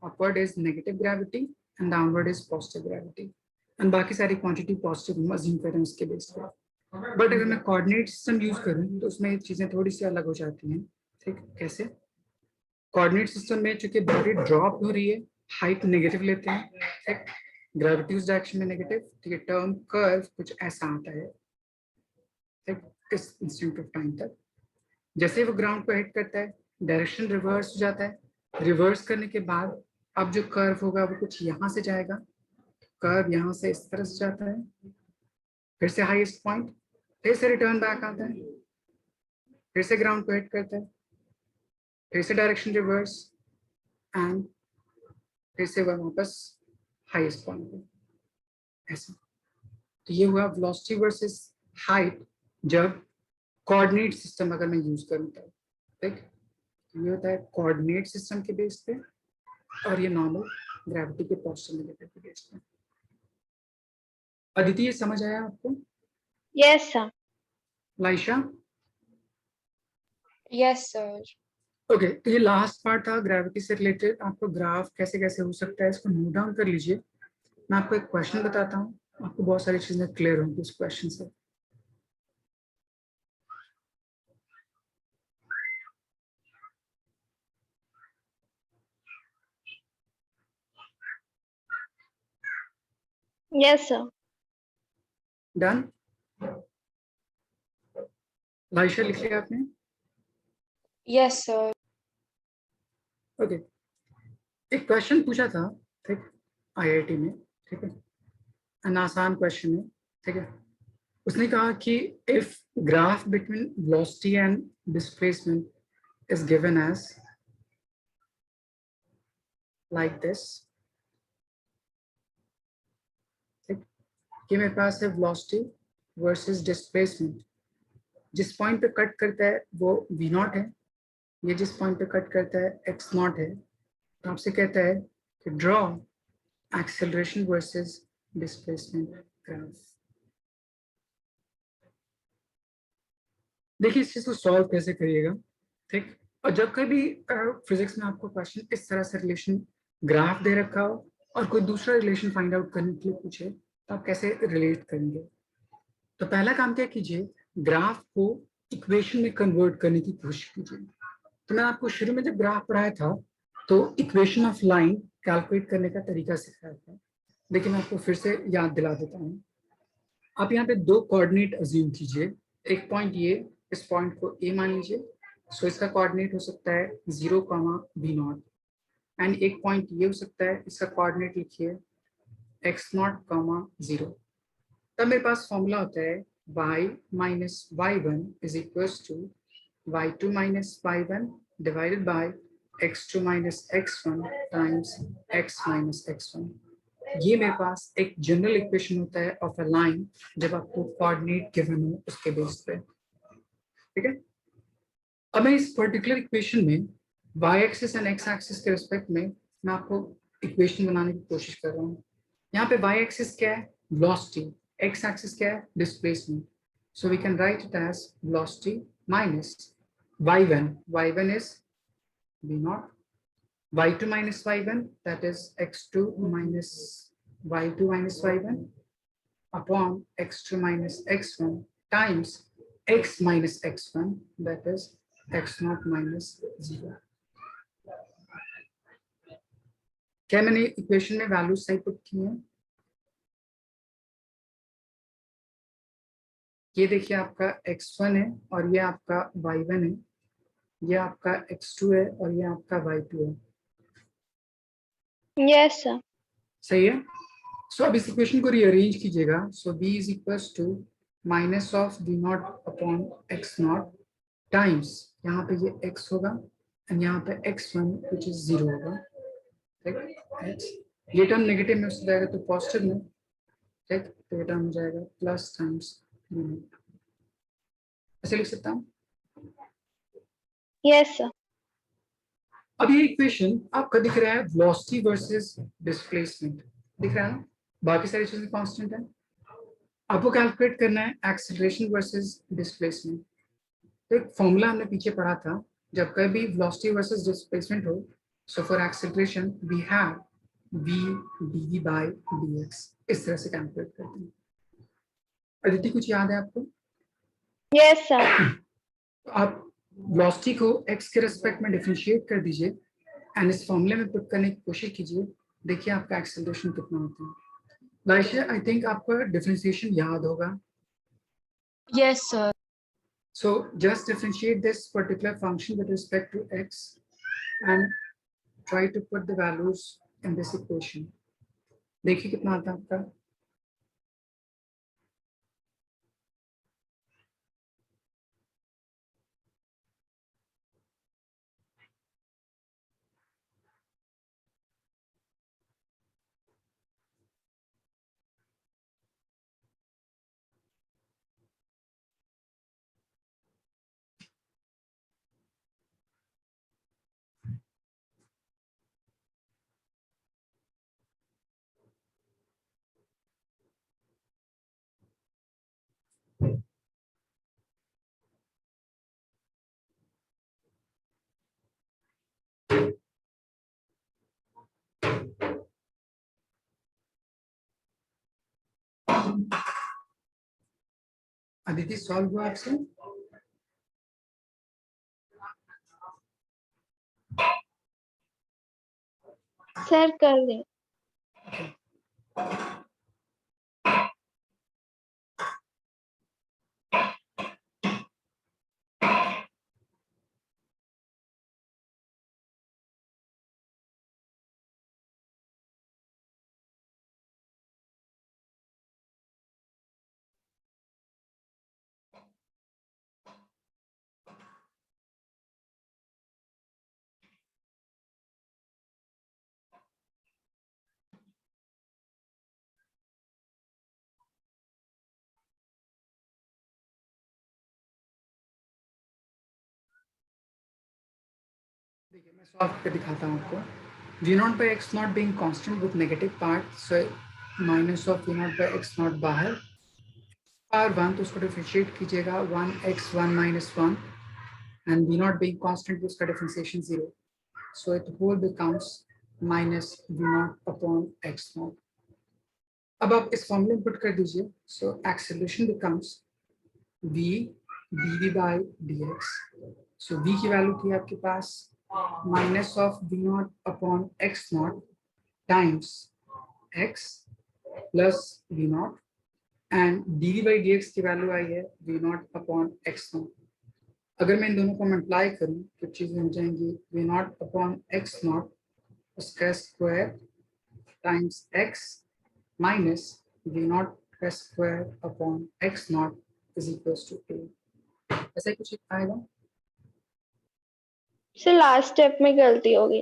upward is negative gravity and downward is positive gravity, and बाकी सारी क्वांटिटी पॉजिटिव हम अज्यूम कर रहे हैं उसके बेस पे। बट अगर मैं कोऑर्डिनेट सिस्टम यूज करूं तो उसमें चीजें थोड़ी सी अलग हो जाती हैं। ठीक, कैसे? कोऑर्डिनेट सिस्टम में चूंकि बॉडी ड्रॉप हो रही है, हाइट नेगेटिव लेते हैं, ठीक, ग्रेविटी उस डायरेक्शन में नेगेटिव, तो ये टर्म कर्व कुछ ऐसा आता है, ठीक, इस इंस्टेंट ऑफ टाइम तक। जैसे वो ग्राउंड को हिट करता है डायरेक्शन रिवर्स हो जाता है, रिवर्स करने के बाद अब जो कर्व होगा वो कुछ यहाँ से जाएगा, कर्व यहाँ से इस तरह से जाता है, फिर से हाईएस्ट पॉइंट, फिर से रिटर्न बैक आता है, फिर से ग्राउंड को हिट करता है, फिर से डायरेक्शन रिवर्स एंड फिर से वह वापस हाईएस्ट पॉइंट पे, ऐसा। तो ये हुआ वेलोसिटी वर्सेस हाइट जब कोऑर्डिनेट सिस्टम अगर मैं यूज करूँ तब। ठीक, ये होता है कोऑर्डिनेट सिस्टम के बेस पे और ये नॉर्मल ग्रेविटी के पॉजिटिव नेगेटिव के बेस पे। अदिति, ये समझ आया आपको? Yes sir. Laisha? Yes, sir. Okay, तो ये लास्ट पार्ट था ग्रेविटी से रिलेटेड। आपको ग्राफ कैसे कैसे हो सकता है इसको नोट डाउन कर लीजिए। मैं आपको एक क्वेश्चन बताता हूँ, आपको बहुत सारी चीजें क्लियर होंगी इस क्वेश्चन से। Yes sir. डन? लाइशा लिख लिया आपने? Yes, sir. ओके, एक क्वेश्चन पूछा था, ठीक, आईआईटी में, ठीक है, an आसान क्वेश्चन है, ठीक है। उसने कहा कि if graph between velocity and displacement is given as like this, ठीक, कि मेरे पास है वेलोसिटी वर्सेस डिस्प्लेसमेंट, जिस पॉइंट पे कट करता है वो v नॉट है, ये जिस पॉइंट पे कट करता है x नॉट है। तो आपसे कहता है कि draw acceleration versus displacement graph. देखिए इस चीज को सॉल्व कैसे करिएगा, ठीक। और जब कभी फिजिक्स में आपको क्वेश्चन इस तरह से रिलेशन ग्राफ दे रखा हो और कोई दूसरा रिलेशन फाइंड आउट करने के लिए पूछे तो आप कैसे रिलेट करेंगे? तो पहला काम क्या कीजिए, ग्राफ को इक्वेशन में कन्वर्ट करने की कोशिश कीजिए। तो मैं आपको शुरू में जब ग्राफ पढ़ाया था तो इक्वेशन ऑफ लाइन कैलकुलेट करने का तरीका सिखाया था, लेकिन मैं आपको फिर से याद दिला देता हूँ। आप यहाँ पे दो कोऑर्डिनेट अज्यूम कीजिए, एक पॉइंट ये, इस पॉइंट को ए मान लीजिए, सो इसका कोऑर्डिनेट हो सकता है 0, v नॉट, एंड एक पॉइंट ये हो सकता है, इसका कोऑर्डिनेट लिखिए x नॉट, 0। तब मेरे पास फॉर्मूला होता है y minus y1 is equals to y2 minus y1 divided by x2 minus x1 times x minus x1। ये मेरे पास एक जनरल इक्वेशन होता है ऑफ अ लाइन जब आपको कोऑर्डिनेट गिवन हो उसके बेस पे, ठीक है। अब मैं इस पर्टिकुलर इक्वेशन में y axis and x axis के रिस्पेक्ट में मैं आपको इक्वेशन बनाने की कोशिश कर रहा हूँ। यहाँ पे y एक्सिस क्या है? वेलोसिटी, x एक्सिस क्या है? Displacement. So we can write it as velocity minus y1 is v naught, y2 minus y1, that is x2 minus y2 minus y1 upon x2 minus x1 times x minus x1, that is x0 minus 0. क्या मैंने equation में values सही put की हैं? ये देखिए आपका x1 है और ये आपका y1 है, ये आपका x2 है और ये आपका y2 है. Yes sir. सही है. सो अब इस इक्वेशन को रीअरेंज कीजिएगा. So b is equals to minus of v naught upon x naught times, यहाँ पे ये x होगा एंड यहाँ पे x1 विच इज 0 होगा. ठीक, x ये टर्म नेगेटिव में उससे जाएगा तो पॉजिटिव में. ठीक, तो ये टर्म हो जाएगा प्लस टाइम्स v नॉट. ऐसे लिख सकता हूँ. Yes sir. अब ये इक्वेशन आपका दिख रहा है वेलोसिटी वर्सेस डिस्प्लेसमेंट दिख रहा है ना, बाकी सारी चीजें कांस्टेंट है. आपको कैलकुलेट करना है एक्सेलरेशन वर्सेस डिस्प्लेसमेंट. तो एक फॉर्मूला हमने पीछे पढ़ा था, जब कभी वेलोसिटी वर्सेस डिस्प्लेसमेंट हो, so for acceleration we have v dv by dx. इस तरह से कैलकुलेट करते हैं. अदिति कुछ याद है आपको? Yes sir. आप वेलोसिटी को x के रेस्पेक्ट में डिफरेंशिएट कर दीजिए एंड इस फॉर्मूले में पुट करने की कोशिश कीजिए. देखिए आपका एक्सेलरेशन कितना होता है. लाइशा, आई थिंक आपका डिफरेंशिएशन याद होगा. Yes, sir. So just differentiate this particular function with respect to x and try to put the values in this equation. देखिए कितना आता है आपका. अदिति सॉल्व हुआ आपसे? सर कर दें। देखिए मैं सॉल्व करके दिखाता हूँ आपको. v not by x not being constant with negative part, so minus of v not by x not बाहर पावर 1, तो उसको डिफरेंशिएट कीजिएगा 1x1 minus 1 and v naught being constant तो उसका differentiation 0, so it whole becomes minus v naught upon x naught. अब आप इस फॉर्मूले में पुट कर दीजिए. So acceleration becomes v dv by dx. So v की वैल्यू थी आपके पास minus of v naught upon x naught times x plus v naught and dv by dx की वैल्यू आई है v naught upon x naught. अगर मैं इन दोनों को मल्टीप्लाई करूं तो चीजें हो जाएंगी v naught upon x naught उसका square times x minus v naught का square upon x naught is equals to a. ऐसा ही कुछ आएगा. सर लास्ट स्टेप में गलती हो गई।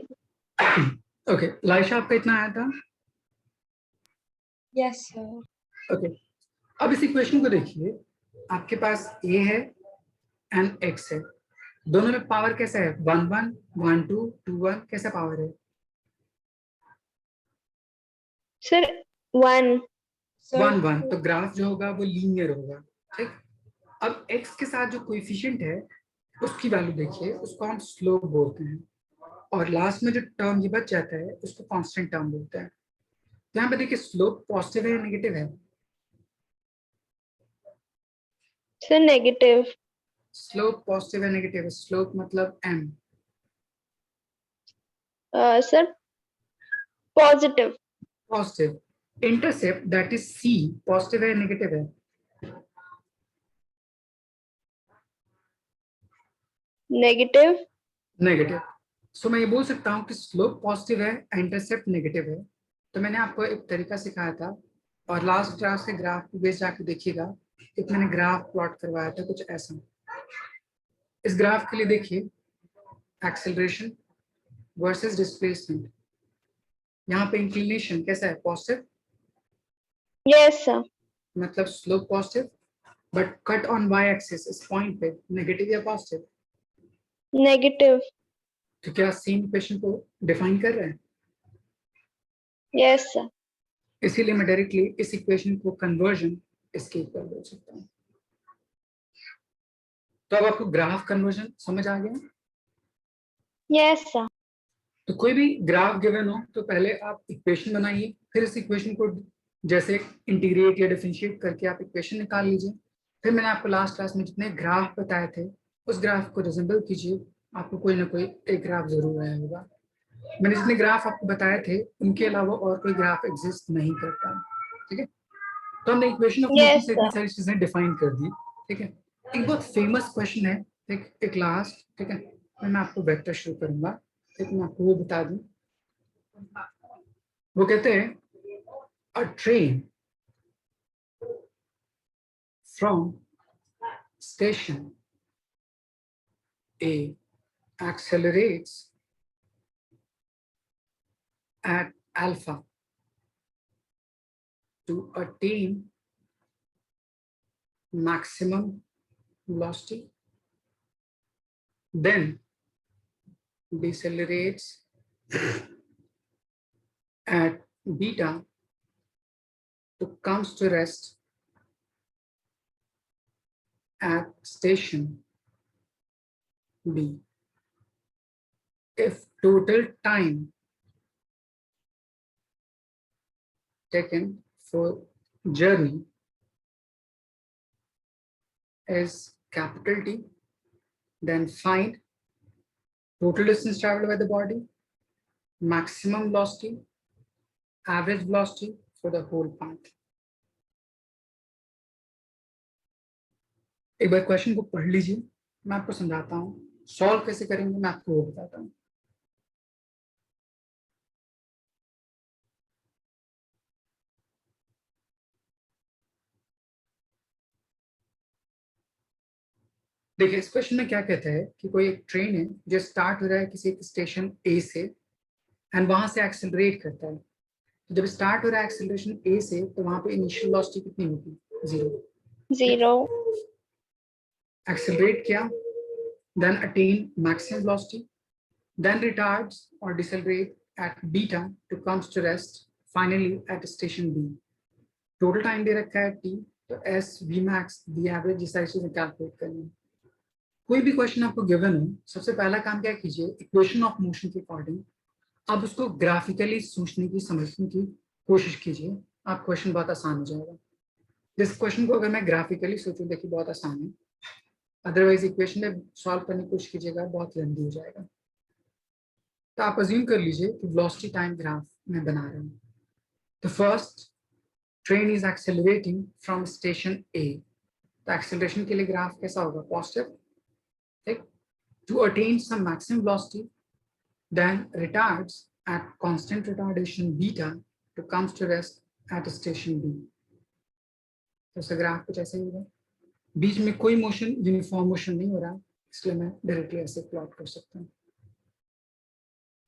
ओके, लाइशा आपका इतना आया था. Yes, sir. ओके, अब इस इक्वेशन को देखिए. आपके पास a है एंड x है. दोनों में पावर कैसा है? 1 1 1 2 2 1. कैसा पावर है? सर 1। Sir. 1 1. तो ग्राफ जो होगा वो लीनियर होगा. ठीक. अब x के साथ जो कोएफिशिएंट है उसकी वैल्यू देखिए, उसको हम स्लोप बोलते हैं और लास्ट में जो टर्म ये बच जाता है उसको कांस्टेंट टर्म बोलते हैं. तो यहाँ पे देखिए स्लोप पॉजिटिव है या नेगेटिव है? Sir, negative. स्लोप पॉजिटिव है नेगेटिव है? स्लोप मतलब m. Sir, positive. Positive. Intercept that is c positive है नेगेटिव है? Negative. नेगेटिव. सो मैं ये बोल सकता हूँ कि स्लोप पॉजिटिव है, इंटरसेप्ट नेगेटिव है. तो मैंने आपको एक तरीका सिखाया था और लास्ट क्लास के ग्राफ पे बेस जाके देखिएगा. एक मैंने ग्राफ प्लॉट करवाया था कुछ ऐसा. इस ग्राफ के लिए देखिए, एक्सेलरेशन वर्सेस डिस्प्लेसमेंट. यहाँ पे इंक्लिनेशन कैसा है? पॉजिटिव. Yes, sir. मतलब slope positive, but cut on y axis इस पॉइंट पे नेगेटिव या पॉजिटिव? Negative. तो क्या सेम इक्वेशन को डिफाइन कर रहे हैं? Yes, sir. इसीलिए मैं डायरेक्टली इस इक्वेशन को कन्वर्जन इसके इक्वल बोल सकता हूँ. तो अब आपको ग्राफ कन्वर्जन समझ आ गया? Yes, sir. तो कोई भी ग्राफ गिवन हो तो पहले आप इक्वेशन बनाइए, फिर इस इक्वेशन को जैसे इंटीग्रेट या डिफरेंशिएट करके आप इक्वेशन निकाल लीजिए. फिर मैंने आपको लास्ट क्लास में जितने ग्राफ बताए थे उस ग्राफ को रिजेंबल कीजिए. आपको कोई ना कोई एक ग्राफ जरूर आया होगा. मैंने जितने ग्राफ आपको बताए थे उनके अलावा और कोई ग्राफ एग्जिस्ट नहीं करता. ठीक है. तो हमने इक्वेशन ऑफ मोशन Yes, से इतनी sir. सारी चीजें डिफाइन कर दी. ठीक है. एक बहुत फेमस क्वेश्चन है, एक लास्ट. ठीक है. मैं आपको वेक्टर शुरू करूंगा. ठीक है. मैं आपको वो बता दूं. वो कहते हैं a train from station A accelerates at alpha to attain maximum velocity, then decelerates at beta to comes to rest at station B. If total time taken for journey is capital T, then find total distance traveled by the body, maximum velocity, average velocity for the whole path. एक बार question को पढ़ लीजिए, मैं आपको समझाता हूँ. Solve कैसे करेंगे मैं आपको वो बताता हूँ. देखिए इस क्वेश्चन में क्या कहता है कि कोई एक ट्रेन है जो स्टार्ट हो रहा है किसी एक स्टेशन ए से एंड वहां से एक्सेलरेट करता है. तो जब स्टार्ट हो रहा है एक्सेलरेशन ए से तो वहां पे इनिशियल वेलोसिटी कितनी होगी? 0. 0. एक्सेलरेट किया, then attain maximum velocity, then retards or decelerate at beta to comes to rest finally at station B. Total time दे रखा है t, तो s v max v average जिस तरह से कैलकुलेट करनी है. कोई भी क्वेश्चन आपको गिवन हो, सबसे पहला काम क्या कीजिए, इक्वेशन ऑफ मोशन के अकॉर्डिंग आप उसको ग्राफिकली सोचने की समझने की कोशिश कीजिए. आप क्वेश्चन बहुत आसान हो जाएगा. जिस क्वेश्चन को अगर मैं ग्राफिकली सोचूं, देखिए बहुत आसान है. अदरवाइज इक्वेशन में सॉल्व करने की कोशिश कीजिएगा, बहुत लेंथी हो जाएगा. तो आप अज्यूम कर लीजिए कि वेलोसिटी टाइम ग्राफ मैं बना रहा हूँ. तो first train is accelerating from station A. तो एक्सेलरेशन के लिए ग्राफ कैसा होगा? पॉजिटिव. ठीक. To attain some maximum velocity, then retards at constant retardation beta to comes to rest at station B. तो इसका ग्राफ कुछ ऐसे ही होगा. बीच में कोई मोशन, यूनिफॉर्म मोशन नहीं हो रहा, इसलिए मैं डायरेक्टली ऐसे प्लॉट कर सकता हूँ.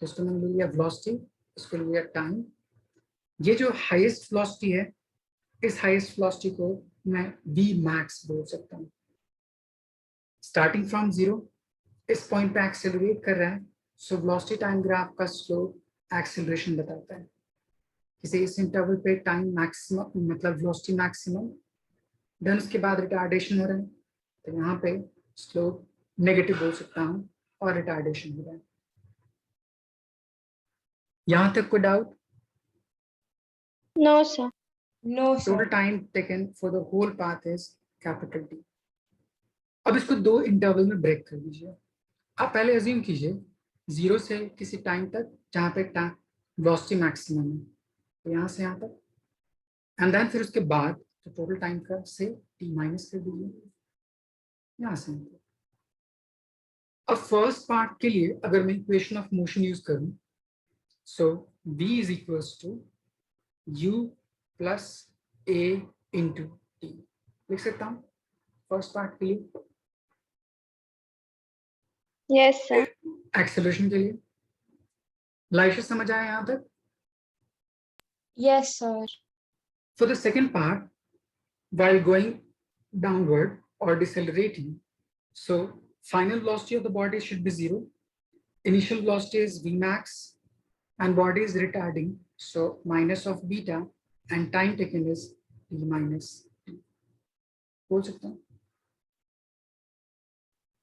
तो इसको मैंने ले लिया वेलोसिटी, इसको ले लिया टाइम. ये जो हाईएस्ट वेलोसिटी है, इस हाईएस्ट वेलोसिटी को मैं v max बोल सकता हूँ. स्टार्टिंग फ्रॉम 0 इस पॉइंट पे एक्सेलरेट कर रहा है, सो वेलोसिटी टाइम ग्राफ का स्लोप एक्सेलरेशन बताता है. किसी इस इंटरवल पे टाइम मैक्सिमम मतलब वेलोसिटी मैक्सिमम, देन उसके बाद रिटार्डेशन हो रहा है, तो यहाँ पे स्लोप नेगेटिव बोल सकता हूँ और रिटार्डेशन हो रहा है. यहाँ तक कोई doubt? No, sir. No, sir. Total time taken for the whole path is capital T. अब इसको 2 इंटरवल में ब्रेक कर दीजिए। आप पहले अज्यूम कीजिए 0 से किसी टाइम तक जहाँ पे वेलोसिटी मैक्सिमम है, तो यहाँ से यहाँ तक, एंड देन फिर उसके बाद तो टोटल टाइम का से t माइनस कर दीजिए यहाँ से। अब फर्स्ट पार्ट के लिए अगर मैं इक्वेशन ऑफ मोशन यूज करूं, so v is equals to u plus a into t लिख सकता हूं फर्स्ट पार्ट के लिए। Yes, sir. एक्सेलरेशन के लिए लाइशा समझ आया यहाँ तक? Yes, sir. For the second part, while going downward or decelerating, so final velocity of the body should be 0. Initial velocity is Vmax and body is retarding, so minus of beta and time taken is t minus t. बोल सकता हूँ?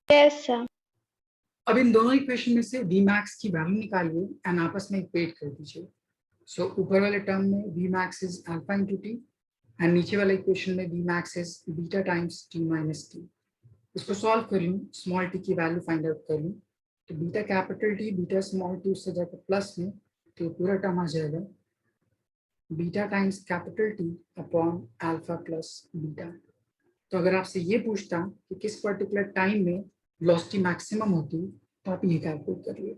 Yes, sir. अब इन दोनों equation में से Vmax की value निकालिए and आपस में इक्वेट कर दीजिए। सो ऊपर वाले टर्म में Vmax is alpha into T and नीचे वाले इक्वेशन में Vmax is beta times t minus T. इसको सॉल्व कर लूँ, स्मॉल t की वैल्यू फाइंड आउट कर लूँ, तो beta capital T beta small T उससे जाकर प्लस में, तो पूरा टर्म आ जाएगा beta times capital T upon alpha plus beta. तो अगर आपसे ये पूछता कि किस पर्टिकुलर टाइम में वेलोसिटी मैक्सिमम होती, तो आप ये कैलकुलेट करिए।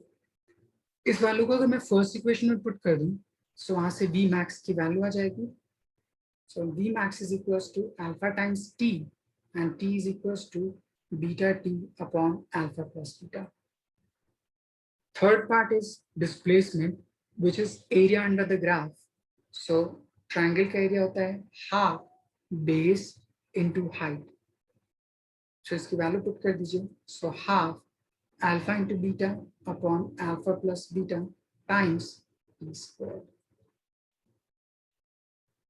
इस वैल्यू को अगर मैं फर्स्ट इक्वेशन में पुट कर दूं, सो वहां से v max की वैल्यू आ जाएगी। So v max is equals to alpha times t and t is equals to beta t upon alpha plus beta. Third part is displacement which is area under the graph. So triangle का area होता है half base into height. So इसकी value put कर दीजिए। So half alpha into beta upon alpha plus beta times t square.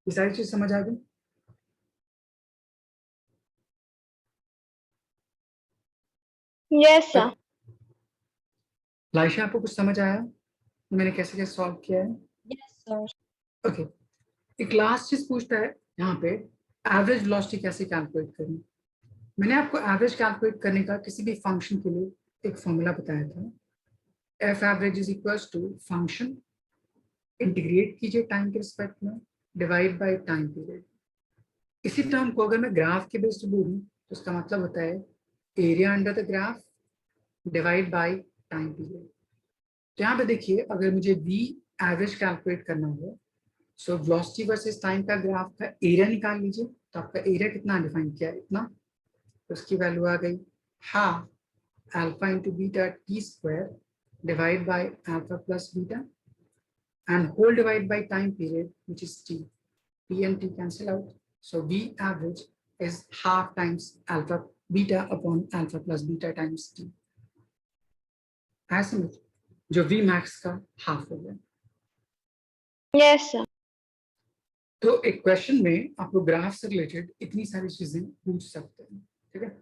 ये सारी चीज समझ आ गई? Yes, sir. लाइशा आपको कुछ समझ आया मैंने कैसे कैसे सॉल्व किया है? Yes, sir. ओके, एक लास्ट चीज पूछता है यहाँ पे, एवरेज वेलोसिटी कैसे कैलकुलेट करनी। मैंने आपको एवरेज कैलकुलेट करने का किसी भी फंक्शन के लिए एक फॉर्मूला बताया था, f average is equals to function integrate कीजिए टाइम के रिस्पेक्ट में डिवाइड बाय टाइम पीरियड। इसी टर्म को अगर मैं ग्राफ के बेस पे बोलूं तो उसका मतलब होता है area under the graph divide by time period. तो यहाँ पे देखिए अगर मुझे v एवरेज कैलकुलेट करना हो, सो वेलोसिटी वर्सेस टाइम का ग्राफ का एरिया निकाल लीजिए। तो आपका एरिया कितना डिफाइन किया है, इतना, तो उसकी वैल्यू आ गई half alpha into beta T square divide by alpha plus beta and whole divide by time period, which is t. P and t cancel out. So V average is half times alpha beta upon alpha plus beta times t. ऐसे में जो V max का half हो गया। Yes, sir. तो एक question में आप लोग ग्राफ से रिलेटेड इतनी सारी चीजें पूछ सकते हैं, ठीक है?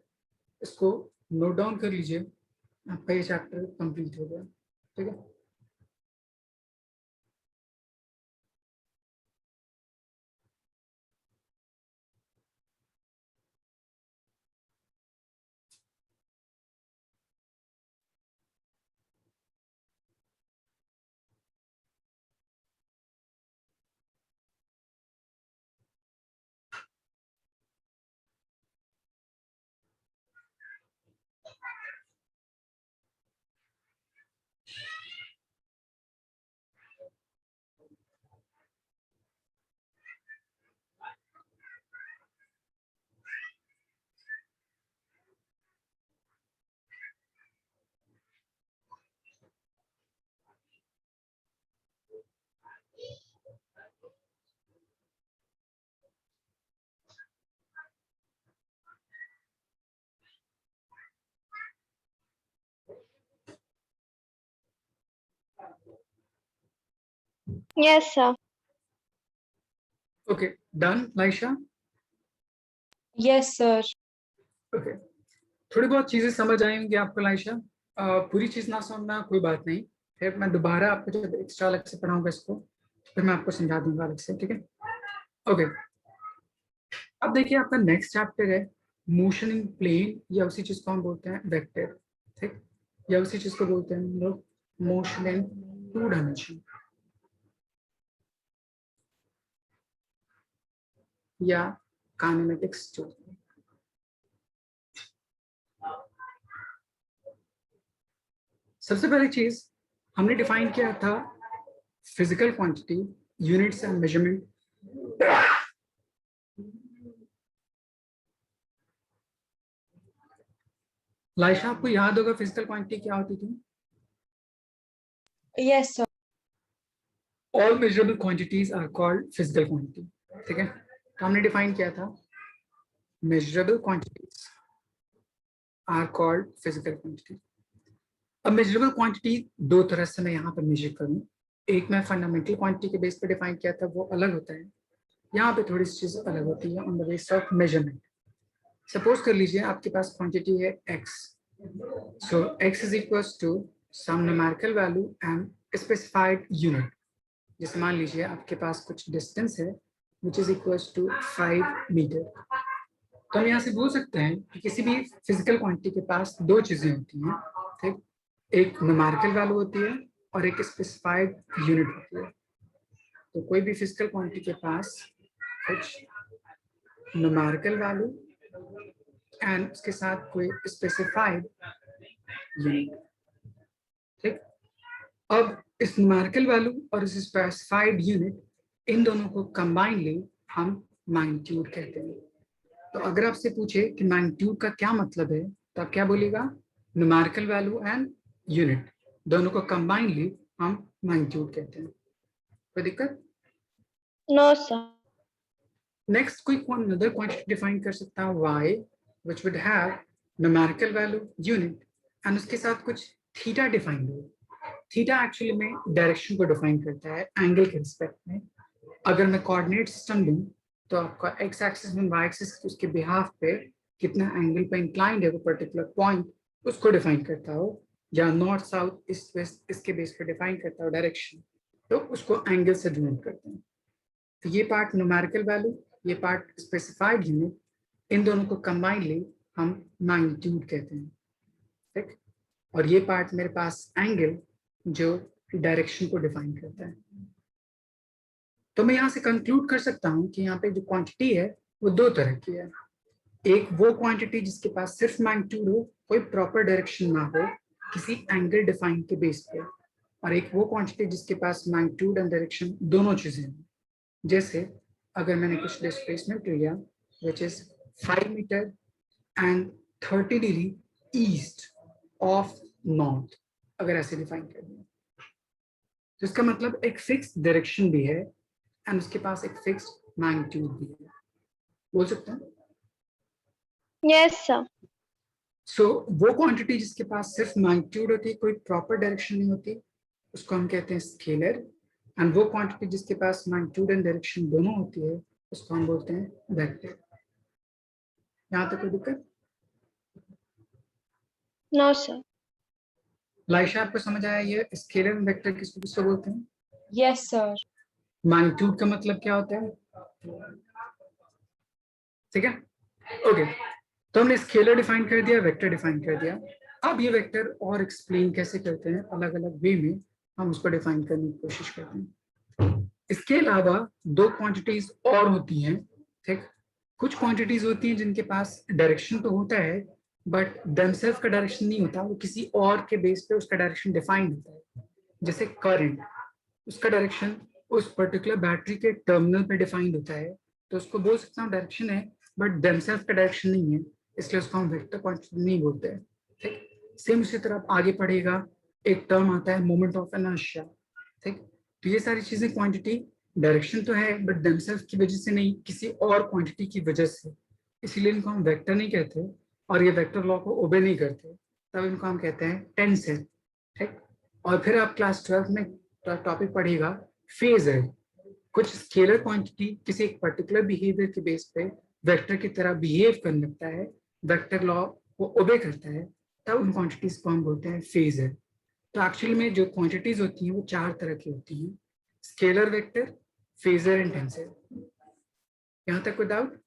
इसको नोट डाउन कर लीजिए, आपका ये चैप्टर कंप्लीट हो गया, ठीक है? Yes, sir. Okay, done Laisha? Yes, sir. Okay, थोड़ी बहुत चीजें समझ आई होंगी आपको लाइशा। पूरी चीज ना समझना कोई बात नहीं, फिर मैं दोबारा आपको जब एक्स्ट्रा अलग से पढ़ाऊंगा इसको, फिर मैं आपको समझा दूंगा अलग से, ठीक है? ओके, अब देखिए आपका नेक्स्ट चैप्टर है मोशन इन प्लेन या उसी चीज को हम बोलते हैं वेक्टर, ठीक, या उसी चीज को बोलते हैं हम लोग मोशन इन 2 डायमेंशन या काइनेमेटिक्स 2। सबसे पहली चीज हमने डिफाइन किया था physical quantity, units and measurement. Laisha, आपको याद होगा फिजिकल क्वांटिटी क्या होती थी? Yes, sir. All measurable quantities are called physical quantity, ठीक है? तो हमने डिफाइन किया था measurable quantities are called physical quantity। अब मेजरेबल क्वांटिटी दो तरह से मैं यहाँ पर मेजर करूँ। एक मैं फंडामेंटल क्वांटिटी के बेस पर डिफाइन किया था, वो अलग होता है। यहाँ पे थोड़ी सी चीज अलग होती है on the base of measurement. Suppose कर लीजिए आपके पास क्वांटिटी है x, so x is equals to some numerical value and specified unit. जैसे मान लीजिए आपके पास कुछ डिस्टेंस है which is equals to 5 metre. तो हम यहाँ से बोल सकते हैं कि किसी भी फिजिकल क्वांटिटी के पास दो चीजें होती हैं, ठीक, एक न्यूमेरिकल वैल्यू होती है और एक स्पेसिफाइड यूनिट होती है। तो कोई भी फिजिकल क्वांटिटी के पास कुछ न्यूमेरिकल वैल्यू एंड उसके साथ कोई स्पेसिफाइड यूनिट, ठीक। अब इस न्यूमेरिकल वैल्यू और इस स्पेसिफाइड यूनिट, इन दोनों को कंबाइनली हम मैग्नीट्यूड कहते हैं। तो अगर आपसे पूछे कि मैग्नीट्यूड का क्या मतलब है, तो आप क्या बोलेगा? न्यूमेरिकल वैल्यू एंड यूनिट दोनों को कंबाइनली हम मैग्नीट्यूड कहते हैं। कोई दिक्कत? No, sir. नेक्स्ट कोई अनदर क्वांटिटी डिफाइन कर सकता है y which would have numerical value unit and उसके साथ कुछ थीटा डिफाइन हो। थीटा एक्चुअली में डायरेक्शन को डिफाइन करता है एंगल के रिस्पेक्ट में। अगर मैं कोऑर्डिनेट सिस्टम लूं तो आपका x एक्सिस में y एक्सिस उसके बिहाफ पे कितना एंगल पे इंक्लाइंड है वो पर्टिकुलर पॉइंट, उसको डिफाइन करता हो, या नॉर्थ साउथ ईस्ट वेस्ट इसके बेस पे डिफाइन करता हो डायरेक्शन, तो उसको एंगल से डिनोट करते हैं। तो ये पार्ट न्यूमेरिकल वैल्यू, ये पार्ट स्पेसिफाइड यूनिट, इन दोनों को कंबाइनली हम मैग्नीट्यूड कहते हैं, ठीक। और ये पार्ट मेरे पास एंगल जो डायरेक्शन को डिफाइन करता है। तो मैं यहाँ से कंक्लूड कर सकता हूँ कि यहाँ पे जो क्वांटिटी है वो दो तरह की है। एक वो क्वांटिटी जिसके पास सिर्फ मैग्नीट्यूड हो, कोई प्रॉपर डायरेक्शन ना हो किसी एंगल डिफाइन के बेस पे, और एक वो क्वांटिटी जिसके पास मैग्नीट्यूड एंड डायरेक्शन दोनों चीजें हैं। जैसे अगर मैंने कुछ डिस्प्लेसमेंट लिया which is 5 metre and 30 degree east of north, अगर ऐसे डिफाइन कर दिया तो इसका मतलब एक फिक्स डायरेक्शन भी है एंड उसके पास एक फिक्स मैग्नीट्यूड भी है। बोल सकते हैं? Yes, sir. सो वो क्वांटिटी जिसके पास सिर्फ मैग्नीट्यूड होती है, कोई प्रॉपर डायरेक्शन नहीं होती, उसको हम कहते हैं स्केलर। एंड वो क्वांटिटी जिसके पास मैग्नीट्यूड एंड डायरेक्शन दोनों होती है उसको हम बोलते हैं वेक्टर। यहाँ तक कोई दिक्कत? No, sir. लाइशा, आपको समझ आया ये स्केलर एंड वेक्टर किसको किसको बोलते हैं? Yes, sir. मैग्नीट्यूड का मतलब क्या होता है? ठीक है, ओके। तो हमने स्केलर डिफाइन कर दिया, वेक्टर डिफाइन कर दिया। अब ये वेक्टर और एक्सप्लेन कैसे करते हैं, अलग अलग वे में हम उसको डिफाइन करने की कोशिश करते हैं। इसके अलावा दो क्वांटिटीज और होती हैं, ठीक। कुछ क्वांटिटीज होती हैं जिनके पास डायरेक्शन तो होता है बट देमसेल्फ का डायरेक्शन नहीं होता, वो किसी और के बेस पे उसका डायरेक्शन डिफाइन होता है। जैसे करंट, उसका डायरेक्शन उस पर्टिकुलर बैटरी के टर्मिनल पे डिफाइंड होता है, तो उसको बोल सकता हूँ डायरेक्शन है बट देमसेल्फ का डायरेक्शन नहीं है, इसलिए उसको हम वेक्टर क्वांटिटी नहीं बोलते हैं, ठीक। सेम उसी तरह आप आगे पढ़ेगा, एक टर्म आता है मोमेंट ऑफ इनर्शिया, ठीक। तो ये सारी चीजें क्वांटिटी डायरेक्शन तो है बट देमसेल्फ की वजह से नहीं, किसी और क्वांटिटी की वजह से, इसीलिए इनको हम वेक्टर नहीं कहते और ये वेक्टर लॉ को ओबे नहीं करते, तब इनको हम कहते हैं टेंसर, ठीक। और फिर आप क्लास 12 में टॉपिक पढ़ेगा फेजर। कुछ स्केलर क्वांटिटी किसी एक पर्टिकुलर बिहेवियर के बेस पे वेक्टर की तरह बिहेव करने लगता है, वेक्टर लॉ को ओबे करता है, तब उन क्वांटिटीज को हम बोलते हैं फेजर। तो एक्चुअली में जो क्वांटिटीज होती हैं वो चार तरह की होती हैं, scalar, vector, phasor and tensor. यहाँ तक कोई doubt?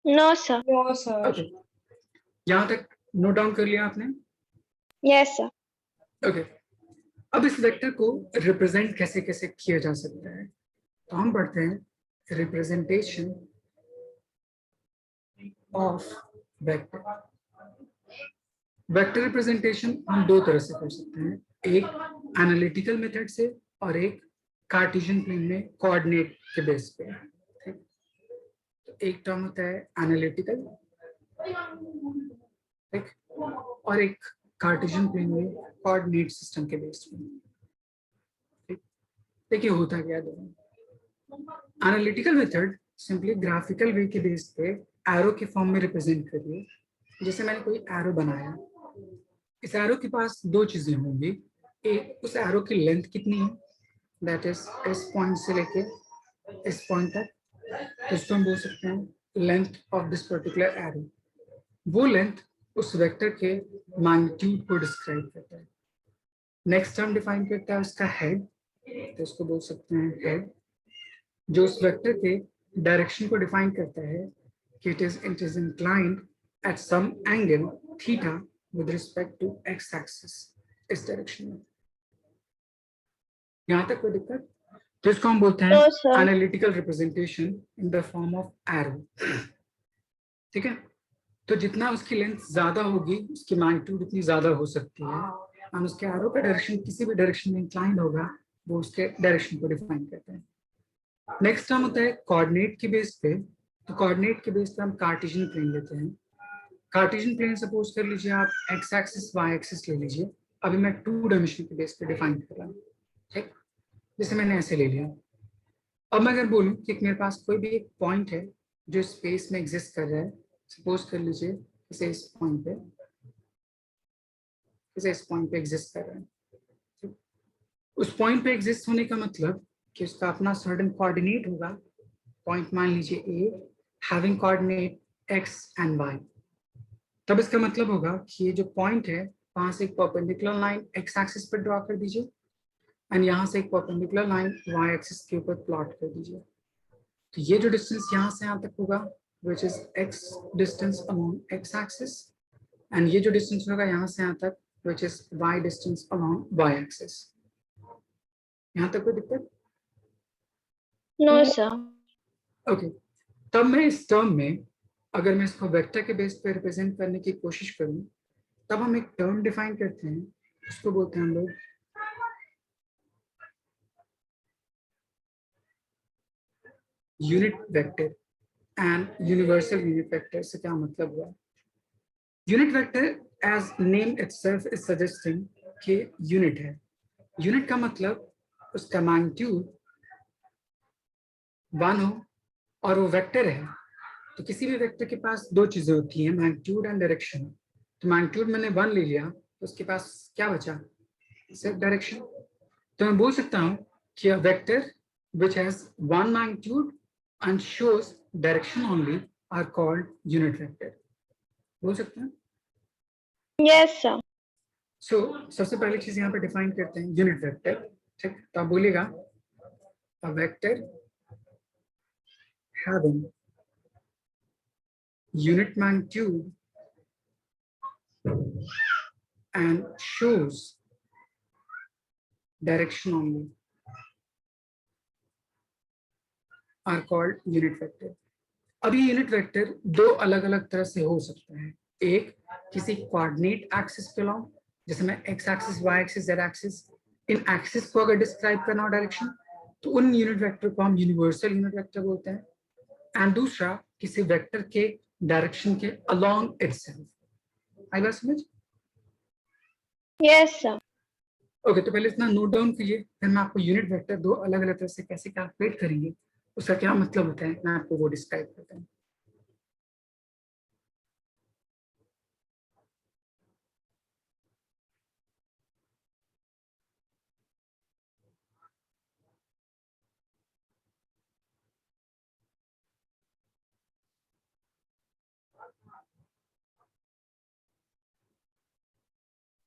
No, sir. No, sir. Okay, यहाँ तक नोट डाउन कर लिया आपने? Yes, sir. ओके, अब इस वेक्टर को रिप्रेजेंट कैसे कैसे किया जा सकता है, तो हम पढ़ते हैं representation of vector. Vector representation हम दो तरह से कर सकते हैं, एक एनालिटिकल मेथड से और एक कार्टेशियन प्लेन में कोऑर्डिनेट के बेस पे। ठीक, तो एक टर्म होता है एनालिटिकल, ठीक, और एक कार्टेशियन प्लेन में कोऑर्डिनेट सिस्टम के बेस पे। ठीक, देखिए होता क्या है दोनों। एनालिटिकल मेथड सिंपली ग्राफिकल वे के बेस पे एरो के फॉर्म में रिप्रेजेंट करिए। जैसे मैंने कोई एरो बनाया, इस एरो के पास दो चीजें होंगी, एक उस एरो की लेंथ कितनी है, दैट इज इस पॉइंट से लेके इस पॉइंट तक, तो इसको हम बोल सकते हैं length of this particular arrow. वो लेंथ उस वेक्टर के मैग्नीट्यूड को डिस्क्राइब करता है। नेक्स्ट टर्म डिफाइन करता है उसका हेड, तो इसको बोल सकते हैं हेड, जो उस वेक्टर के डायरेक्शन को डिफाइन करता है कि it is inclined at some angle theta with respect to x axis, इस डायरेक्शन में। यहां तक कोई दिक्कत? तो इसको हम बोलते हैं No, sir. Analytical representation in the form of arrow. ठीक है, तो जितना उसकी लेंथ ज्यादा होगी उसकी मैग्नीट्यूड उतनी ज्यादा हो सकती है, और उसके एरो का डायरेक्शन किसी भी डायरेक्शन में इंक्लाइंड होगा, वो उसके डायरेक्शन को डिफाइन करते हैं। नेक्स्ट टर्म होता है कोऑर्डिनेट के बेस पे, तो कोऑर्डिनेट के बेस पे हम कार्टेशियन प्लेन लेते हैं। कार्टेशियन प्लेन सपोज कर लीजिए आप एक्स एक्सिस वाई एक्सिस ले लीजिए, अभी मैं 2 डायमेंशन के बेस पे डिफाइन कर रहा हूँ। ठीक, जैसे मैंने ऐसे ले लिया। अब मैं अगर बोलूँ कि मेरे पास कोई भी एक पॉइंट है जो स्पेस में एग्जिस्ट कर रहा है, सपोज कर लीजिए इसे इस पॉइंट पे, इसे इस पॉइंट पे एग्जिस्ट कर रहा है। ठीक? उस पॉइंट पे एग्जिस्ट होने का मतलब कि उसका अपना सर्टेन कोऑर्डिनेट होगा। पॉइंट मान लीजिए ए having coordinate x and y, तब इसका मतलब होगा कि ये जो पॉइंट है वहां से एक परपेंडिकुलर लाइन x एक्सिस पर ड्रॉ कर दीजिए एंड यहाँ से एक परपेंडिकुलर लाइन y एक्सिस के ऊपर प्लॉट कर दीजिए। तो ये जो डिस्टेंस यहाँ से यहाँ तक होगा which is x distance along x axis, and ये जो डिस्टेंस होगा यहाँ से यहाँ तक which is y distance along y axis। यहाँ तक कोई दिक्कत? No, sir. ओके, तब मैं इस टर्म में अगर मैं इसको वेक्टर के बेस पे रिप्रेजेंट करने की कोशिश करूं, तब हम एक टर्म डिफाइन करते हैं, उसको बोलते हैं हम लोग unit vector and universal unit vector. से क्या मतलब हुआ? Unit vector as name itself is suggesting कि यूनिट है। यूनिट का मतलब उसका मैग्नीट्यूड 1 हो और वो वेक्टर है। तो किसी भी वेक्टर के पास दो चीजें होती हैं, मैग्नीट्यूड एंड डायरेक्शन। तो मैग्नीट्यूड मैंने 1 ले लिया, तो उसके पास क्या बचा? सिर्फ डायरेक्शन। तो मैं बोल सकता हूँ कि a vector which has one magnitude and shows direction only are called unit vector। बोल सकते हैं? Yes, sir. सो सबसे पहली चीज यहाँ पे डिफाइन करते हैं यूनिट वेक्टर। ठीक, तो आप बोलेगा a vector having unit magnitude and shows direction only are called unit vector। अब ये यूनिट वेक्टर दो अलग अलग तरह से हो सकता है। एक किसी कोऑर्डिनेट एक्सिस पे लॉन्ग, जैसे मैं X axis Y axis Z axis, इन एक्सिस को अगर डिस्क्राइब करना हो डायरेक्शन, तो उन यूनिट वेक्टर को हम यूनिवर्सल यूनिट वेक्टर बोलते हैं। एंड दूसरा किसी वेक्टर के डायरेक्शन के अलोंग इटसेल्फ। आई बात समझ? Yes, sir. ओके, तो पहले इतना नोट डाउन कीजिए, फिर मैं आपको यूनिट वेक्टर दो अलग अलग तरह से कैसे कैलकुलेट करेंगे, उसका क्या मतलब होता है, मैं आपको वो डिस्क्राइब करता हूँ।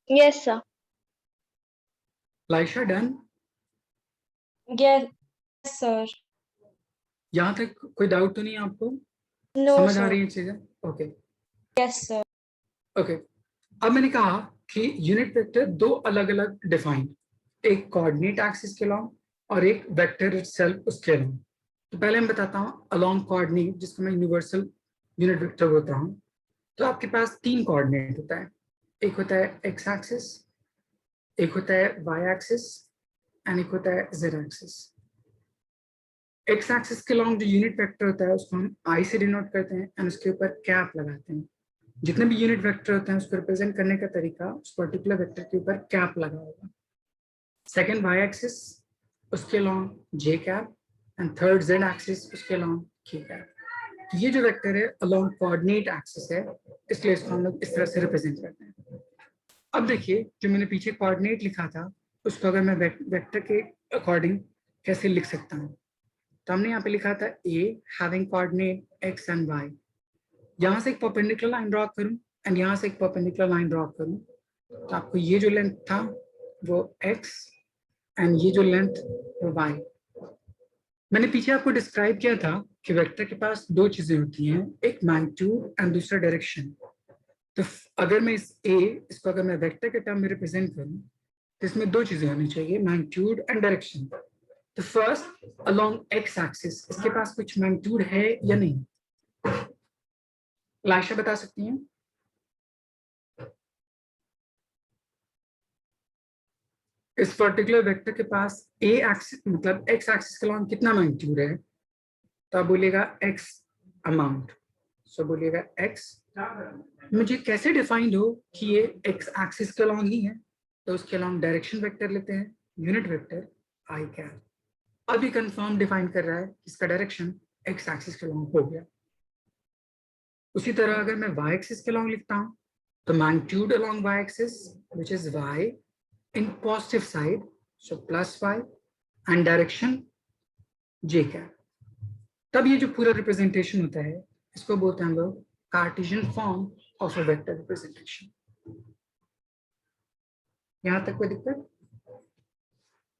Yes, sir. Laisha done? Yes, sir. यहाँ तक कोई डाउट तो नहीं है आपको? No, समझ आ sir. रही है चीजें? Okay Yes, sir. ओके। अब मैंने कहा कि यूनिट वेक्टर दो अलग अलग डिफाइन, एक कोऑर्डिनेट एक्सिस के अलॉन्ग और एक वेक्टर इटसेल्फ उसके अलॉन्ग। तो पहले मैं बताता हूँ अलॉन्ग कोऑर्डिनेट, जिसको मैं यूनिवर्सल यूनिट वेक्टर बोलता हूँ। तो आपके पास तीन कोऑर्डिनेट होता है, एक होता है एक्स एक्सिस, एक होता है वाई एक्सिस एंड एक होता है जेड एक्सिस। एक्स एक्सिस के लॉन्ग जो यूनिट वेक्टर होता है उसको हम आई से डिनोट करते हैं एंड उसके ऊपर कैप लगाते हैं। जितने भी यूनिट वेक्टर होते हैं उसको रिप्रेजेंट करने का तरीका उस पर्टिकुलर वेक्टर के ऊपर कैप लगा होगा। सेकंड वाई एक्सिस, उसके long J cap and third Z axis, उसके लॉन्ग के कैप। तो ये जो वेक्टर है अलॉन्ग कोऑर्डिनेट एक्सिस है, इसलिए इसको हम लोग इस तरह से रिप्रेजेंट करते हैं। अब देखिए जो मैंने पीछे कोऑर्डिनेट लिखा था उसको अगर मैं वेक्टर के अकॉर्डिंग कैसे लिख सकता हूँ, तो हमने यहाँ पे लिखा था A having coordinate x and y. यहाँ से एक परपेंडिकुलर लाइन ड्रॉ करूँ एंड यहाँ से एक परपेंडिकुलर लाइन ड्रॉ करूँ, तो आपको ये जो लेंथ था वो x एंड ये जो लेंथ वो y। मैंने पीछे आपको डिस्क्राइब किया था कि वेक्टर के पास दो चीजें होती हैं, एक मैग्नीट्यूड एंड दूसरा डायरेक्शन। तो अगर मैं इसको अगर मैं वेक्टर के टर्म में रिप्रेजेंट करूं तो इसमें दो चीजें होनी चाहिए, मैग्नीट्यूड एंड डायरेक्शन। तो फर्स्ट अलोंग एक्स एक्सिस इसके पास कुछ मैग्नीट्यूड है या नहीं, लाइशा बता सकती हैं? इस पर्टिकुलर वेक्टर के पास ए एक्सिस मतलब एक्स एक्सिस के अलॉन्ग कितना मैग्नीट्यूड है, तो आप बोलिएगा एक्स अमाउंट। सो बोलिएगा एक्स। मुझे कैसे डिफाइंड हो कि ये एक्स एक्सिस के अलॉन्ग ही है, तो उसके अलॉन्ग डायरेक्शन वेक्टर लेते हैं, यूनिट वेक्टर आई कैप। अभी कंफर्म डिफाइन कर रहा है इसका डायरेक्शन एक्स एक्सिस के अलॉन्ग हो गया। उसी तरह अगर मैं वाई एक्सिस के अलॉन्ग लिखता हूं तो magnitude along y axis which is y in positive side, so plus y and direction j cap. तब ये जो पूरा रिप्रेजेंटेशन होता है इसको बोलते हैं हम लोग Cartesian form of a vector representation. यहां तक कोई दिक्कत?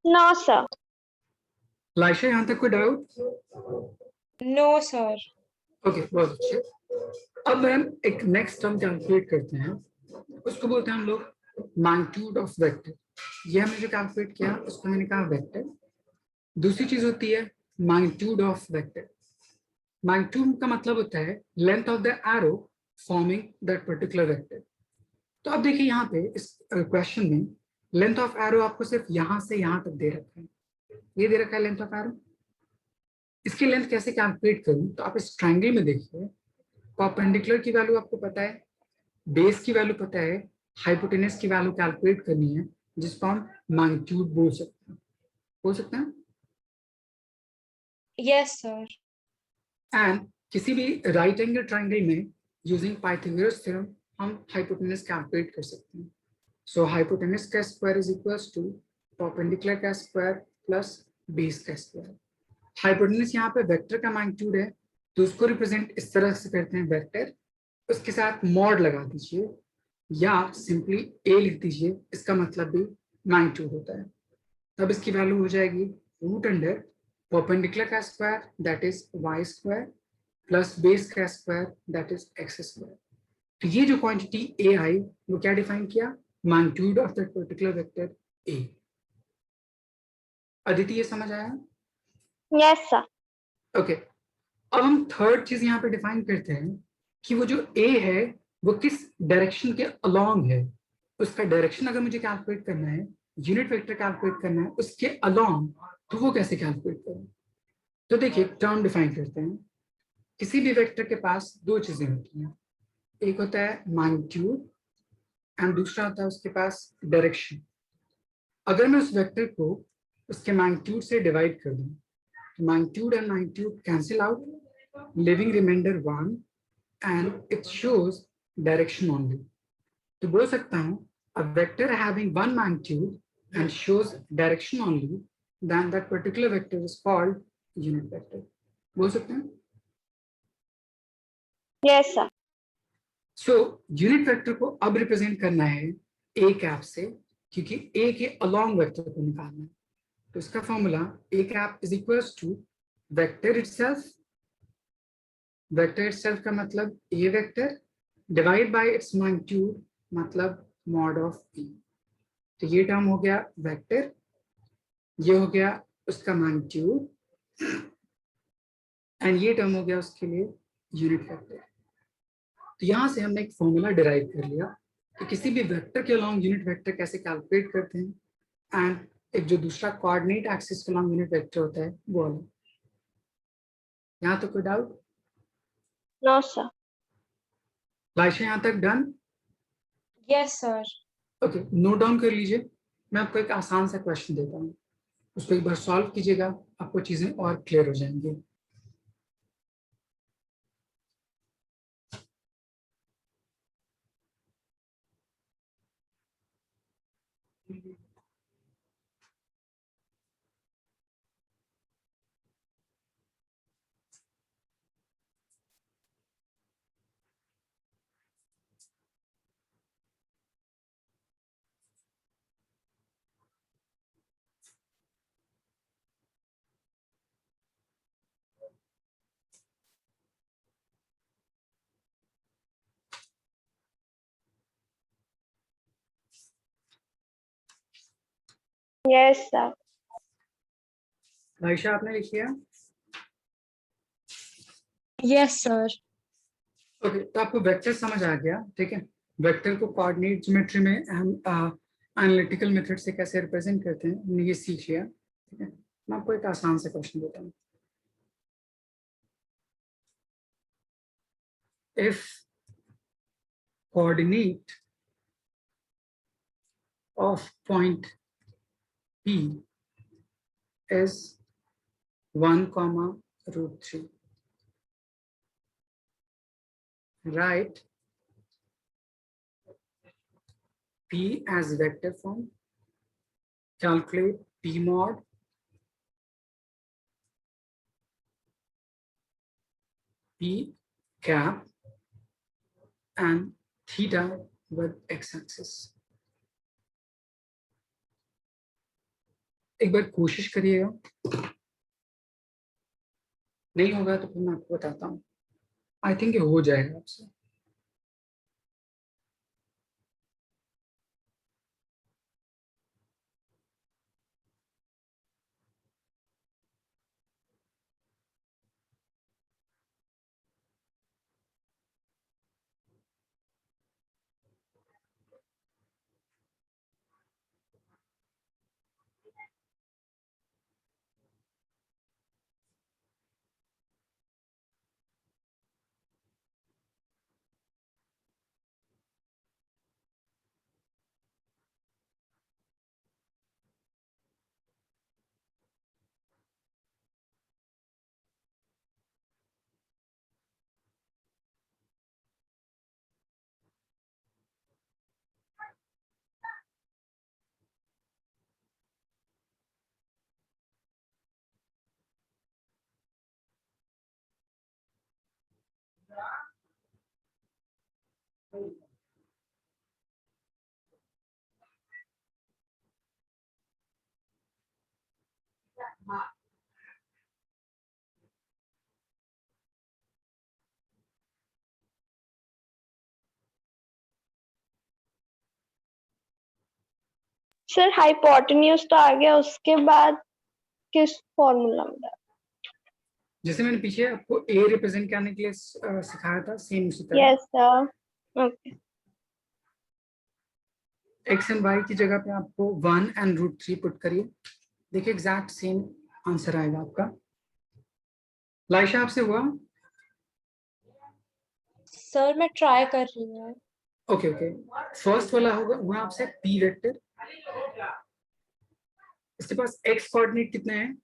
No, sir. लाइशा यहां तक कोई डाउट? No, sir. ओके बहुत अच्छे। अब हम एक नेक्स्ट टर्म कैलकुलेट करते हैं, उसको बोलते हैं हम लोग मैग्नीट्यूड ऑफ वेक्टर। ये हमने जो कैलकुलेट किया उसको मैंने कहा वेक्टर। दूसरी चीज होती है मैग्नीट्यूड ऑफ वेक्टर। मैग्नीट्यूड का मतलब होता है length of the arrow forming that particular vector. तो अब देखिए यहाँ पे इस क्वेश्चन में लेंथ ऑफ एरो आपको सिर्फ यहां से यहां तक दे रखा है, ये दे रखा है लेंथ ऑफ एरो। इसकी लेंथ कैसे कैलकुलेट करूं, तो आप इस ट्रायंगल में देखिए, परपेंडिकुलर की वैल्यू आपको पता है, बेस की वैल्यू पता है, हाइपोटेनस की वैल्यू कैलकुलेट करनी है, जिसको हम मैग्नीट्यूड बोल सकते हैं। Yes, sir. एंड किसी भी राइट एंगल ट्रायंगल में यूजिंग पाइथागोरस थ्योरम हम हाइपोटेनस कैलकुलेट कर सकते हैं। सो हाइपोटेनस का square is equals to perpendicular का स्क्वायर प्लस बेस का स्क्वायर। हाइपोटेनस यहाँ पे वेक्टर का मैग्नीट्यूड है, तो उसको रिप्रेजेंट इस तरह से करते हैं वेक्टर, उसके साथ मॉड लगा दीजिए या सिंपली ए लिख दीजिए, इसका मतलब भी मैग्नीट्यूड होता है। तब इसकी वैल्यू हो जाएगी रूट अंडर परपेंडिकुलर का square that is Y square plus base का square that is X square. तो ये जो क्वांटिटी ए आई वो क्या डिफाइन किया, magnitude of that particular vector A. Aditi ये समझ आया? Yes, sir. ओके अब हम थर्ड चीज यहाँ पे डिफाइन करते हैं कि वो जो ए है वो किस डायरेक्शन के अलोंग है। उसका डायरेक्शन अगर मुझे कैलकुलेट करना है, यूनिट वेक्टर कैलकुलेट करना है उसके अलोंग, तो वो कैसे कैलकुलेट करें। तो देखिए टर्म डिफाइन करते हैं। किसी भी वेक्टर के पास दो चीजें होती हैं, एक होता है मैग्नीट्यूड एंड दूसरा होता है उसके पास डायरेक्शन। अगर मैं उस वेक्टर को उसके मैग्नीट्यूड से डिवाइड कर दूं, तो magnitude and magnitude cancel out, living reminder 1 and it shows direction only. तो बोल सकता हूँ a vector having one magnitude and shows direction only, then that particular vector is called unit vector. बोल सकते हैं? Yes, sir. So unit vector को अब represent करना है a कैप से, क्योंकि a के along वेक्टर को निकालना है। तो इसका formula a cap is equals to vector itself vector itself का मतलब A vector divide by its magnitude मतलब मॉड ऑफ पी। तो ये टर्म हो गया वेक्टर, ये हो गया उसका मैग्नीट्यूड, एंड ये टर्म हो गया उसके लिए यूनिट वेक्टर। तो यहां से हमने एक फॉर्मूला डिराइव कर लिया कि किसी भी वेक्टर के अलॉन्ग यूनिट वेक्टर कैसे कैलकुलेट करते हैं, एंड एक जो दूसरा कोऑर्डिनेट एक्सिस के अलॉन्ग यूनिट वेक्टर होता है वो अलग। यहाँ तो कोई डाउट? No, sir. लाइशा यहाँ तक done? Yes, sir. Okay, note down कर लीजिए। मैं आपको एक आसान सा क्वेश्चन देता हूँ, उसको एक बार सॉल्व कीजिएगा, आपको चीजें और क्लियर हो जाएंगी। Yes, sir. लाइशा आपने लिख लिया? Yes, sir. ओके, तो आपको वेक्टर समझ आ गया, ठीक है। वेक्टर को कोऑर्डिनेट ज्योमेट्री में हम एनालिटिकल मेथड से कैसे रिप्रेजेंट करते हैं हमने ये सीख लिया, ठीक है। मैं आपको एक आसान सा क्वेश्चन देता हूँ। If coordinate of point P is 1, √3. Write P as vector form. Calculate P mod P cap and theta with x-axis. एक बार कोशिश करिएगा, नहीं होगा तो फिर मैं आपको बताता हूँ। आई थिंक ये हो जाएगा आपसे। सर हाइपोटेन्यूज तो आ गया, उसके बाद किस फॉर्मूला में? जैसे मैंने पीछे आपको ए रिप्रेजेंट करने के लिए सिखाया था, सेम उसी तरह। Yes sir. Okay. X and Y की जगह पे आपको 1 and √3 पुट करिए, देखिए एग्जैक्ट सेम आंसर आएगा आपका। लाइशा आपसे हुआ? सर मैं ट्राई कर रही हूँ। ओके ओके, फर्स्ट वाला होगा हुआ आपसे पी वेक्टर। इसके पास एक्स कोऑर्डिनेट कितने हैं?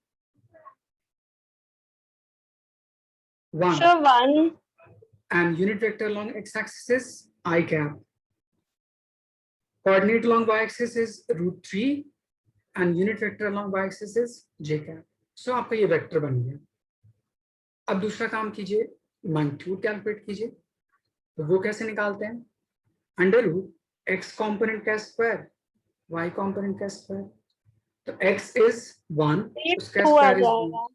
1, sir 1 and unit vector along x-axis is I cap. Coordinate along y-axis is √3 and unit vector along y-axis is j cap. So आपका ये वेक्टर बन गया। अब दूसरा काम कीजिए, मैग्नीट्यूड कैलकुलेट कीजिए। तो वो कैसे निकालते हैं? अंडर रूट एक्स कॉम्पोनेंट का स्क्वायर वाई कॉम्पोनेंट का स्क्वायर। तो x is 1, उसका टू आ स्क्वायर इज जाएगा।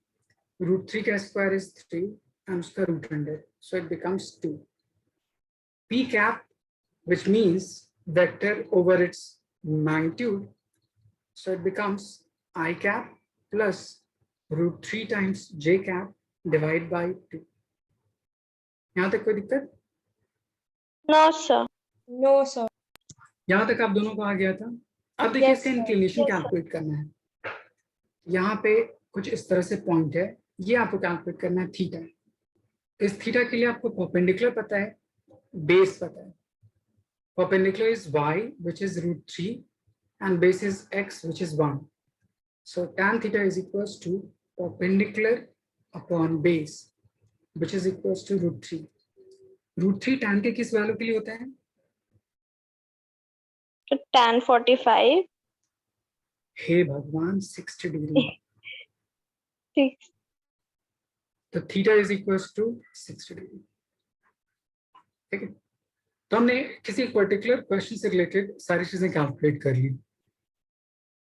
√3 का स्क्वायर इज 3, and उसका root under, so it becomes 2. P cap, which means vector over its magnitude, so it becomes I cap plus √3 times j cap divided by 2. यहाँ तक कोई दिक्कत? No, sir. No, sir. यहाँ तक आप दोनों को आ गया था? अब देखिए Yes, इसका sir. Inclination Yes, sir. Calculate करना है। यहाँ पे कुछ इस तरह से पॉइंट है, ये आपको कैलकुलेट करना है थीटा। इस थीटा के लिए आपको परपेंडिकुलर पता है, बेस पता है। Perpendicular is y which is √3 and base is x which is 1. So tan theta is equals to perpendicular upon base which is equals to √3. √3 tan के किस वैल्यू के लिए होता है? So tan 45. हे भगवान 60 डिग्री। 6. तो theta is equals to 60 degree. ठीक है, तो हमने किसी पर्टिकुलर क्वेश्चन से रिलेटेड सारी चीजें कैलकुलेट कर ली।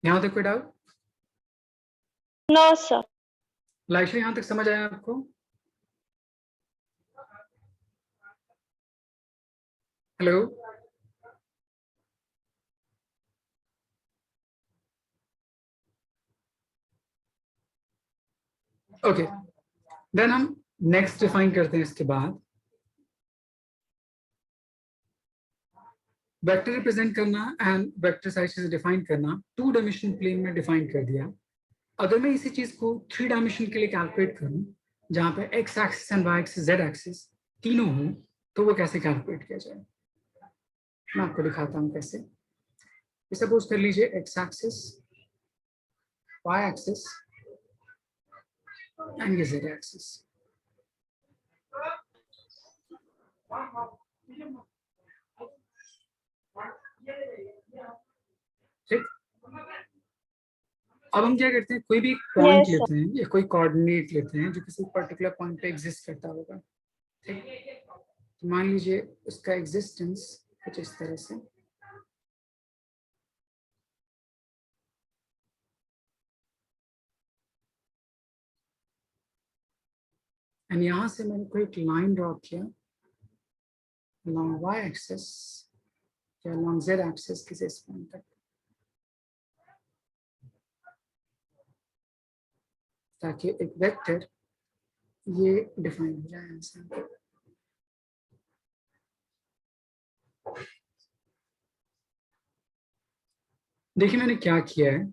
यहाँ तक कोई डाउट? No, sir. लाइशा, यहाँ तक समझ आया आपको? हेलो, ओके, देन हम नेक्स्ट डिफाइन करते हैं। इसके बाद वेक्टर रिप्रेजेंट करना एंड वेक्टर साइज से डिफाइन करना 2 डायमेंशनल प्लेन में डिफाइन कर दिया। अगर मैं इसी चीज को 3 डायमेंशन के लिए कैलकुलेट करूं, जहां पे X axis and Y axis Z axis तीनों हो, तो वो कैसे कैलकुलेट किया जाए? मैं आपको दिखाता हूं कैसे। सपोज कर लीजिए X axis, Y axis and ये जेड एक्सिस। ठीक, अब हम क्या करते हैं, कोई भी पॉइंट Yes, sir. लेते हैं या कोई कोऑर्डिनेट लेते हैं जो किसी पर्टिकुलर पॉइंट पे एग्जिस्ट करता होगा। ठीक, तो मान लीजिए उसका एग्जिस्टेंस कुछ इस तरह से, एंड यहां से मैंने कोई एक लाइन ड्रॉ किया along y एक्सिस या along z एक्सिस किसी इस पॉइंट तक, ताकि एक वेक्टर ये डिफाइन हो जाए आंसर। देखिए मैंने क्या किया है,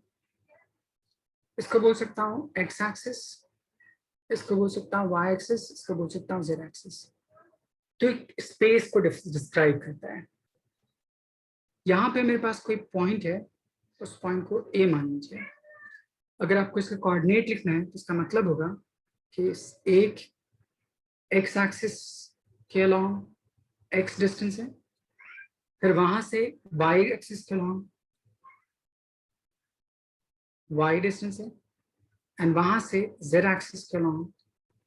इसको बोल सकता हूँ एक्स एक्सिस, इसको बोल सकता हूँ वाई एक्सिस, इसको बोल सकता हूँ जेड एक्सिस। तो एक स्पेस को डिस्क्राइब करता है। यहाँ पे मेरे पास कोई पॉइंट है, उस पॉइंट को ए मान लीजिए। अगर आपको इसका कोऑर्डिनेट लिखना है तो इसका मतलब होगा कि एक एक्स एक्सिस के अलोंग एक्स डिस्टेंस है, फिर वहां से वाई एक्सिस के अलोंग वाई डिस्टेंस है, एंड वहां से जेड एक्सिस के अलोंग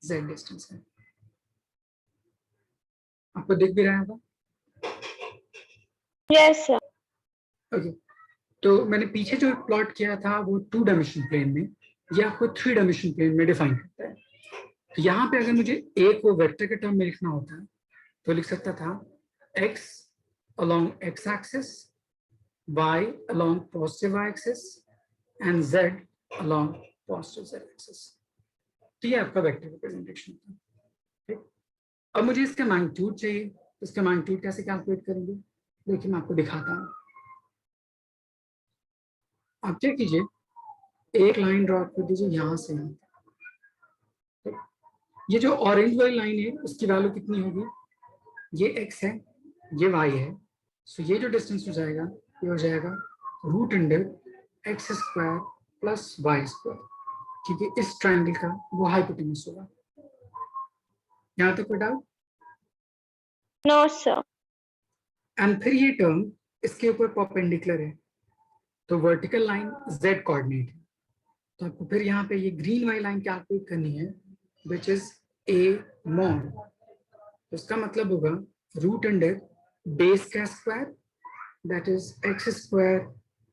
जेड डिस्टेंस है। आपको दिख भी रहा होगा? Yes, sir. ओके, तो मैंने पीछे जो प्लॉट किया था वो 2 डायमेंशन प्लेन में, ये आपको 3 डायमेंशन प्लेन में डिफाइन करता है। तो यहाँ पे अगर मुझे ए को वेक्टर के टर्म में लिखना होता है तो लिख सकता था x along x axis, y along positive y axis and z along positive z axis। तो ये आपका वेक्टर रिप्रेजेंटेशन था। ठीक, अब मुझे इसका मैग्नीट्यूड चाहिए, तो इसका मैग्नीट्यूड कैसे कैलकुलेट करेंगे? देखिए मैं आपको दिखाता हूँ। आप क्या कीजिए, एक लाइन ड्रॉ कर दीजिए यहाँ से यहाँ तक। ये जो ऑरेंज वाली लाइन है उसकी वैल्यू कितनी होगी? ये x है, ये y है, सो ये जो डिस्टेंस हो जाएगा ये हो जाएगा √x² प्लस y², क्योंकि इस ट्रायंगल का वो हाइपोटेन्यूज होगा। यहाँ तक कोई डाउट? No, sir. एंड फिर ये टर्म इसके ऊपर परपेंडिकुलर है, तो वर्टिकल लाइन z कोऑर्डिनेट है, तो आपको फिर यहाँ पे ये ग्रीन वाली लाइन कैलकुलेट करनी है विच इज a mod। तो इसका मतलब होगा √अंडर बेस का square that is x²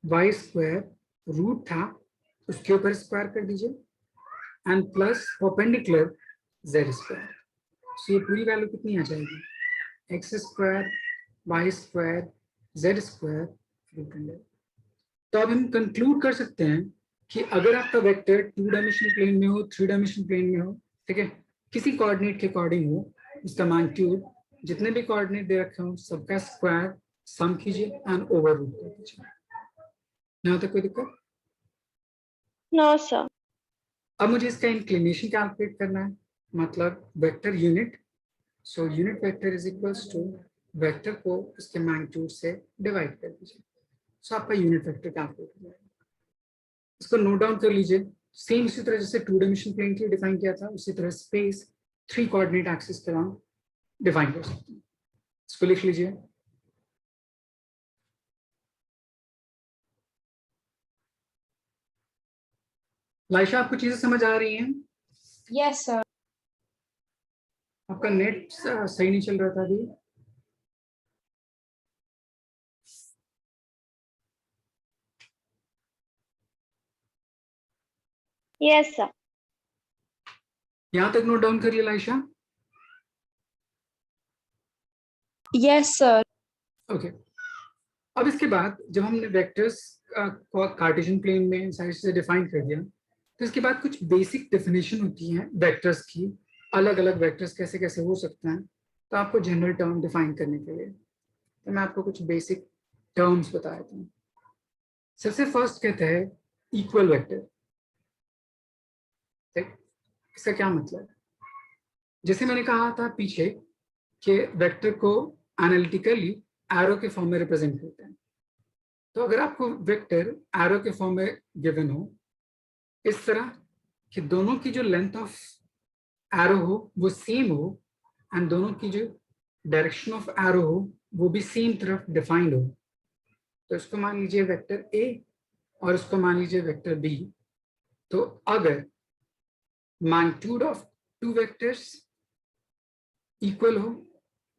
y² root था उसके ऊपर स्क्वायर कर दीजिए, एंड प्लस परपेंडिकुलर z²। तो ये पूरी वैल्यू कितनी आ जाएगी, X square Y square Z square root under. तो अब हम कंक्लूड कर सकते हैं कि अगर आपका वेक्टर 2 डायमेंशनल प्लेन में हो, 3 डायमेंशनल प्लेन में हो, ठीक है, किसी कोऑर्डिनेट के अकॉर्डिंग हो, उसका मैग्नीट्यूड जितने भी कोऑर्डिनेट दे रखे हो सबका स्क्वायर सम कीजिए एंड ओवर रूट कर दीजिए। यहाँ तक कोई दिक्कत? No sir. अब मुझे इसका इंक्लिनेशन कैलकुलेट करना है, मतलब vector unit. So unit vector is equals to vector को इसके मैग्नीट्यूड से डिवाइड कर दीजिए। सो आपका यूनिट वेक्टर कैलकुलेट हो जाएगा। इसको नोट डाउन कर लीजिए। सेम इसी तरह जैसे 2 डायमेंशनल प्लेन के लिए डिफाइन किया था, उसी तरह स्पेस 3 कोऑर्डिनेट एक्सिस के अराउंड डिफाइन कर सकते हैं। इसको लिख लीजिए। लाइशा, आपको चीजें समझ आ रही हैं? Yes, sir. आपका नेट सही नहीं चल रहा था अभी। Yes sir. यहां तक नोट डाउन करिए लाइशा। Yes, sir. ओके। अब इसके बाद जब हमने वेक्टर्स को कार्टेशियन प्लेन में साइड से डिफाइन कर दिया, तो इसके बाद कुछ बेसिक डेफिनेशन होती हैं वेक्टर्स की, अलग अलग वेक्टर्स कैसे कैसे हो सकते हैं। तो आपको जनरल टर्म डिफाइन करने के लिए तो मैं आपको कुछ बेसिक टर्म्स बता देता हूँ। सबसे फर्स्ट कहते हैं इक्वल वेक्टर। इसका क्या मतलब? जैसे मैंने कहा था पीछे कि वेक्टर को एनालिटिकली एरो के फॉर्म में रिप्रेजेंट करते हैं। तो अगर आपको वेक्टर एरो के फॉर्म में गिवन हो इस तरह कि दोनों की जो लेंथ ऑफ एरो हो वो सेम हो एंड दोनों की जो डायरेक्शन ऑफ एरो हो वो भी सेम तरफ डिफाइंड हो, तो इसको मान लीजिए वेक्टर ए और इसको मान लीजिए वेक्टर बी। तो अगर magnitude of two vectors equal हो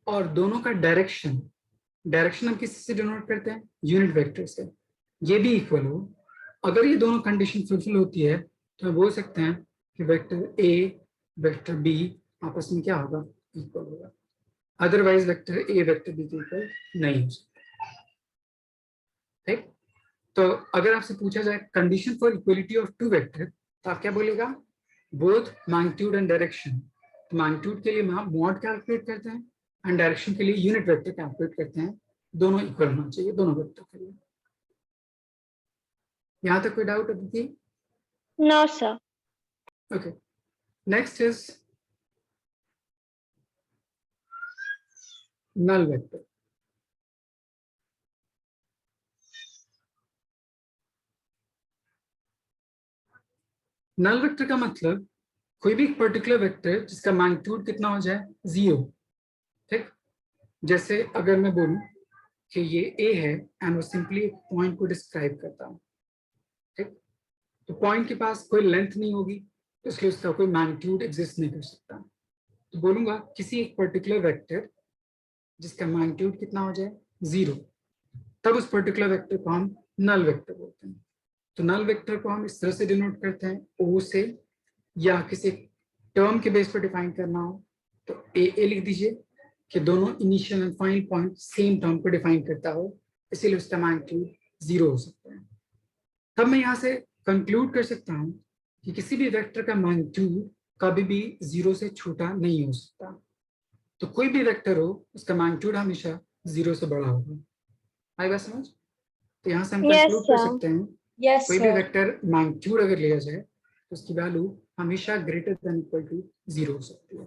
और दोनों का डायरेक्शन हम किससे डिनोट करते हैं, यूनिट वेक्टर से, ये भी इक्वल हो, अगर ये दोनों कंडीशन फुलफिल होती है तो हम बोल सकते हैं कि वेक्टर ए वेक्टर बी आपस में क्या होगा, इक्वल होगा। Otherwise vector A vector B के इक्वल नहीं हो सकता। ठीक, तो अगर आपसे पूछा जाए condition for equality of two vector तो आप क्या बोलेगा, बोथ मैग्नीट्यूड एंड डायरेक्शन। तो मैग्नीट्यूड के लिए हम मॉड कैलकुलेट करते हैं एंड डायरेक्शन के लिए यूनिट वेक्टर कैलकुलेट करते हैं, दोनों इक्वल होना चाहिए दोनों वेक्टर के लिए। यहाँ तक कोई doubt Aditi? No sir. Okay, next is null vector. Null vector का मतलब कोई भी पर्टिकुलर वेक्टर जिसका मैग्नीट्यूड कितना हो जाए, 0। ठीक, जैसे अगर मैं बोलूं कि ये ए है एंड वो सिंपली एक पॉइंट को डिस्क्राइब करता हूं, ठीक, तो पॉइंट के पास कोई लेंथ नहीं होगी तो इसलिए उसका कोई मैग्नीट्यूड एग्जिस्ट नहीं कर सकता। तो बोलूंगा किसी एक पर्टिकुलर वेक्टर जिसका मैग्नीट्यूड कितना हो जाए, 0, तब उस पर्टिकुलर वेक्टर को हम नल वेक्टर बोलते हैं। तो नल वेक्टर को हम इस तरह से डिनोट करते हैं, ओ से, या किसी टर्म के बेस पर डिफाइन करना हो तो ए लिख दीजिए कि दोनों initial and final point same term को डिफाइन करता हो, इसीलिए उसका मैग्नीट्यूड 0 हो सकता है। तब मैं यहाँ से कंक्लूड कर सकता हूँ कि किसी भी वेक्टर का मैग्नीट्यूड कभी भी 0 से छोटा नहीं हो सकता। तो कोई भी वेक्टर हो उसका मैग्नीट्यूड हमेशा 0 से बड़ा होगा। आई बात समझ? तो यहाँ से हम Yes, कंक्लूड कर sir. सकते हैं Yes, कोई भी sir. वेक्टर मैग्नीट्यूड अगर लिया जाए तो उसकी वैल्यू हमेशा ग्रेटर देन इक्वल टू 0 हो सकती है।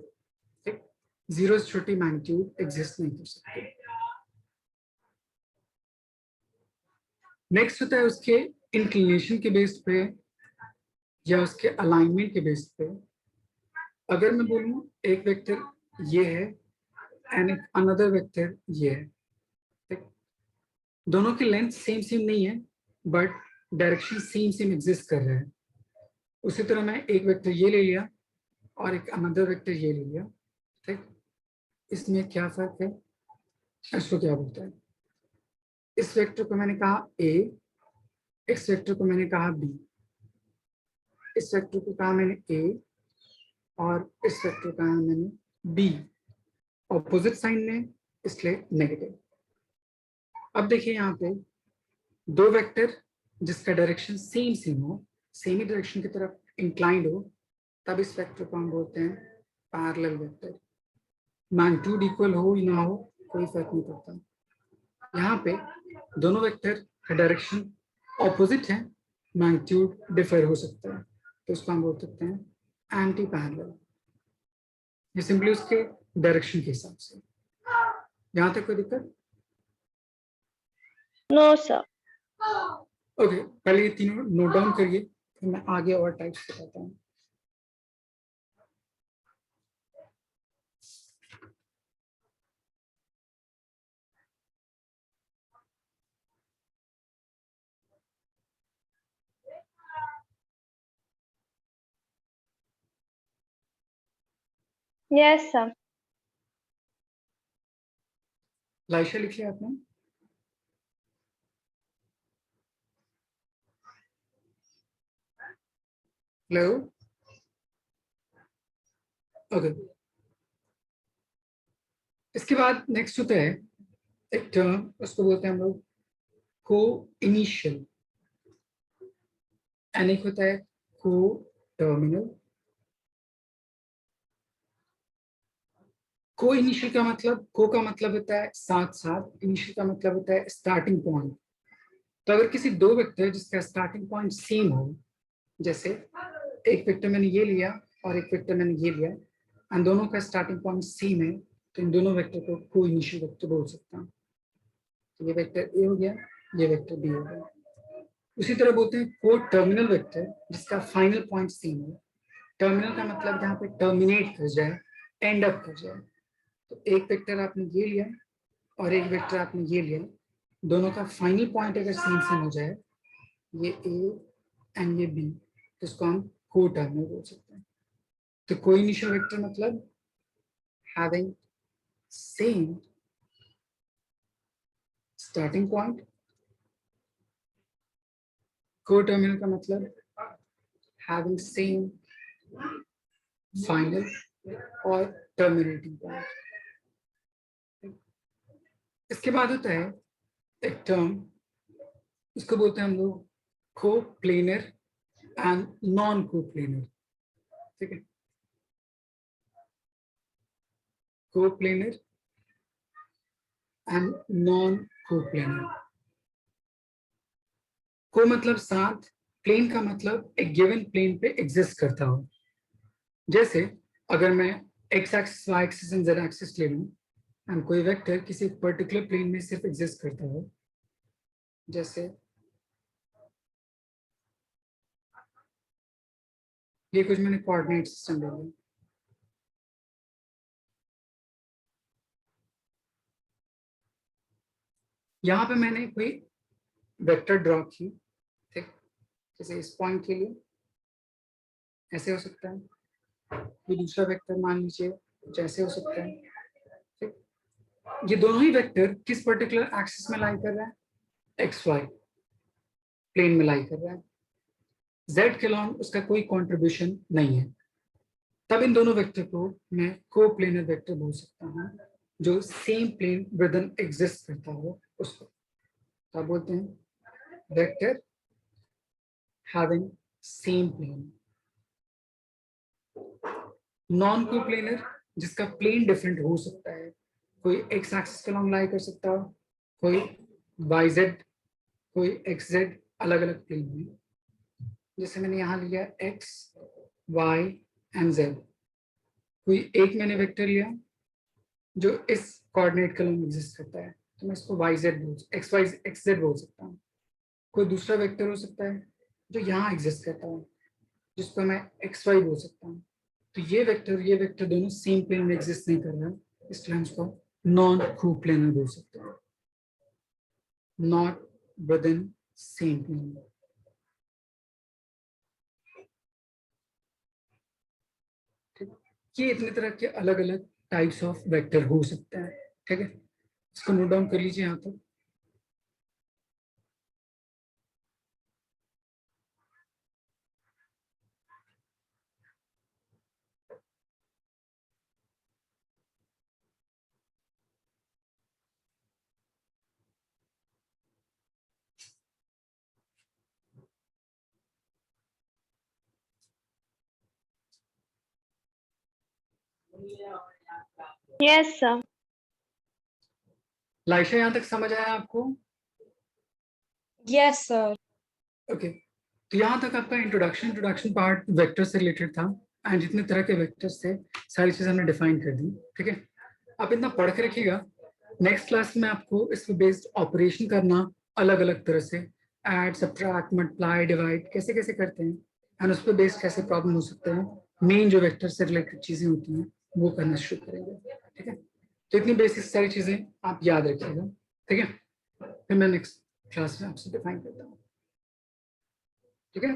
ठीक, 0 से छोटी मैग्नीट्यूड एग्जिस्ट नहीं कर सकती। नेक्स्ट होता है उसके इंक्लिनेशन के बेस पे या उसके अलाइनमेंट के बेस पे। अगर मैं बोलूं एक वेक्टर ये है एंड एक अनदर वेक्टर ये है, ठीक, दोनों की लेंथ सेम नहीं है बट डायरेक्शन सेम एग्जिस्ट कर रहा है। उसी तरह मैं एक वेक्टर ये ले लिया और एक अनदर वेक्टर ये ले लिया, ठीक, इसमें क्या फर्क है, इसको क्या बोलता है, इस वेक्टर को मैंने कहा ए, इस वेक्टर को मैंने कहा बी, इस वेक्टर को कहा मैंने ए और इस वेक्टर को कहा मैंने बी ऑपोजिट साइन में, इसलिए नेगेटिव। अब देखिए यहाँ पे दो वेक्टर जिसका डायरेक्शन सेम सेम हो, सेम ही डायरेक्शन की तरफ इंक्लाइंड हो, तब इस वेक्टर को हम बोलते हैं पैरेलल वेक्टर। मैग्नीट्यूड इक्वल हो या ना हो कोई फर्क नहीं पड़ता। यहाँ पे दोनों वेक्टर का डायरेक्शन ऑपोजिट है, मैग्नीट्यूड डिफर हो सकता है, तो इसको हम बोल सकते हैं एंटी पैरेलल। ये सिंपली उसके डायरेक्शन के हिसाब से। यहाँ तक कोई दिक्कत? No sir. ओके, पहले ये तीनों नोट डाउन करिए, फिर मैं आगे और टाइप्स बताता हूँ। Yes sir. लाइशा लिख लिया आपने? Hello, okay. इसके बाद नेक्स्ट होता है एक टर्म, उसको बोलते हैं हम लोग को इनिशियल, एंड एक होता है को टर्मिनल। को इनिशियल का मतलब, को का मतलब होता है साथ साथ, इनिशियल का मतलब होता है स्टार्टिंग पॉइंट। तो अगर किसी दो वेक्टर जिसका स्टार्टिंग पॉइंट सेम हो, जैसे एक वेक्टर मैंने ये लिया और एक वेक्टर मैंने ये लिया, एंड दोनों का स्टार्टिंग पॉइंट सेम है, तो इन दोनों वेक्टर को को इनिशियल वेक्टर बोल सकता हूँ। तो ये वेक्टर ए हो गया, ये वेक्टर बी हो गया। उसी तरह बोलते हैं को टर्मिनल वेक्टर जिसका फाइनल पॉइंट सेम है। टर्मिनल का मतलब जहाँ पे टर्मिनेट कर जाए, एंड अप कर जाए। तो एक वेक्टर आपने ये लिया और एक वेक्टर आपने ये लिया, दोनों का फाइनल पॉइंट अगर सेम सेम हो जाए, ये ए एंड ये बी, तो इसको हम को टर्मिनल बोल सकते हैं। तो को इनिशियल वेक्टर मतलब हैविंग सेम स्टार्टिंग पॉइंट, को टर्मिनल का मतलब हैविंग सेम फाइनल और टर्मिनेटिंग पॉइंट। इसके बाद होता है एक टर्म, इसको बोलते हैं हम लोग को प्लेनर एंड नॉन को प्लेनर। ठीक है, को प्लेनर एंड नॉन को प्लेनर। को मतलब साथ, प्लेन का मतलब एक गिवन प्लेन पे एग्जिस्ट करता हो। जैसे अगर मैं X axis, Y axis and Z axis ले लूं, एंड कोई वेक्टर किसी पर्टिकुलर प्लेन में सिर्फ एग्जिस्ट करता हो, जैसे ये कुछ मैंने कोऑर्डिनेट सिस्टम ले लिया, यहाँ पे मैंने कोई वेक्टर ड्रॉ की, ठीक, जैसे इस पॉइंट के लिए ऐसे हो सकता है, कोई दूसरा वेक्टर मान लीजिए कुछ ऐसे हो सकता है। ठीक, ये दोनों ही वेक्टर किस पर्टिकुलर एक्सिस में लाई कर रहा है? एक्स वाई प्लेन में लाई कर रहा है। जेड के लॉन्ग उसका कोई कंट्रीब्यूशन नहीं है, तब इन दोनों वेक्टर को मैं को प्लेनर वेक्टर बोल सकता हूँ, जो same plane within exist करता हो उसको। तो आप बोलते हैं vector having same plane. Non coplanar जिसका प्लेन डिफरेंट हो सकता है, कोई एक्स एक्सिस के लॉन्ग लाई कर सकता हो, कोई वाई जेड, कोई एक्स जेड, अलग अलग प्लेन में। जैसे मैंने यहाँ लिया एक्स वाई एंड जेड, कोई एक मैंने वेक्टर लिया जो इस कोऑर्डिनेट के लॉन्ग एग्जिस्ट करता है, तो मैं इसको वाई जेड बोल, एक्स वाई एक्स जेड बोल सकता हूँ। कोई दूसरा वेक्टर हो सकता है जो यहाँ एग्जिस्ट करता है, जिसको मैं एक्स वाई बोल सकता हूँ। तो ये वेक्टर दोनों सेम प्लेन में एग्जिस्ट नहीं कर रहा है, इसलिए हम इसको नॉन को प्लेनर बोल सकते हैं, not within same plane. ये इतने तरह के अलग अलग टाइप्स ऑफ वेक्टर हो सकते हैं। ठीक है, इसको नोट डाउन कर लीजिए यहाँ तक। Yes sir. लाइशा, यहाँ तक समझ आया आपको? Yes, sir. ओके, तो यहाँ तक आपका इंट्रोडक्शन पार्ट वेक्टर से रिलेटेड था, एंड जितने तरह के वेक्टर्स थे सारी चीजें हमने डिफाइन कर दी। ठीक है, आप इतना पढ़ के रखिएगा। नेक्स्ट क्लास में आपको इस पे बेस्ड ऑपरेशन करना अलग अलग तरह से, ऐड, सब्ट्रैक्ट, मल्टीप्लाई, डिवाइड कैसे कैसे करते हैं, एंड उस पर बेस्ड कैसे प्रॉब्लम हो सकते हैं, मेन जो वेक्टर से रिलेटेड चीजें होती हैं वो करना शुरू करेंगे। ठीक है, तो इतनी बेसिक सारी चीजें आप याद रखिएगा। ठीक है, फिर मैं नेक्स्ट क्लास में आपसे डिफाइन करता हूँ। ठीक है,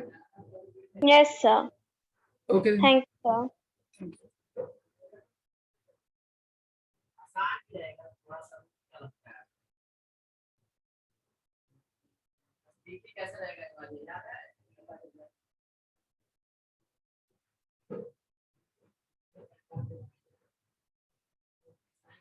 yes sir. Okay, thank you sir. Thank you. कैसे रहेगा?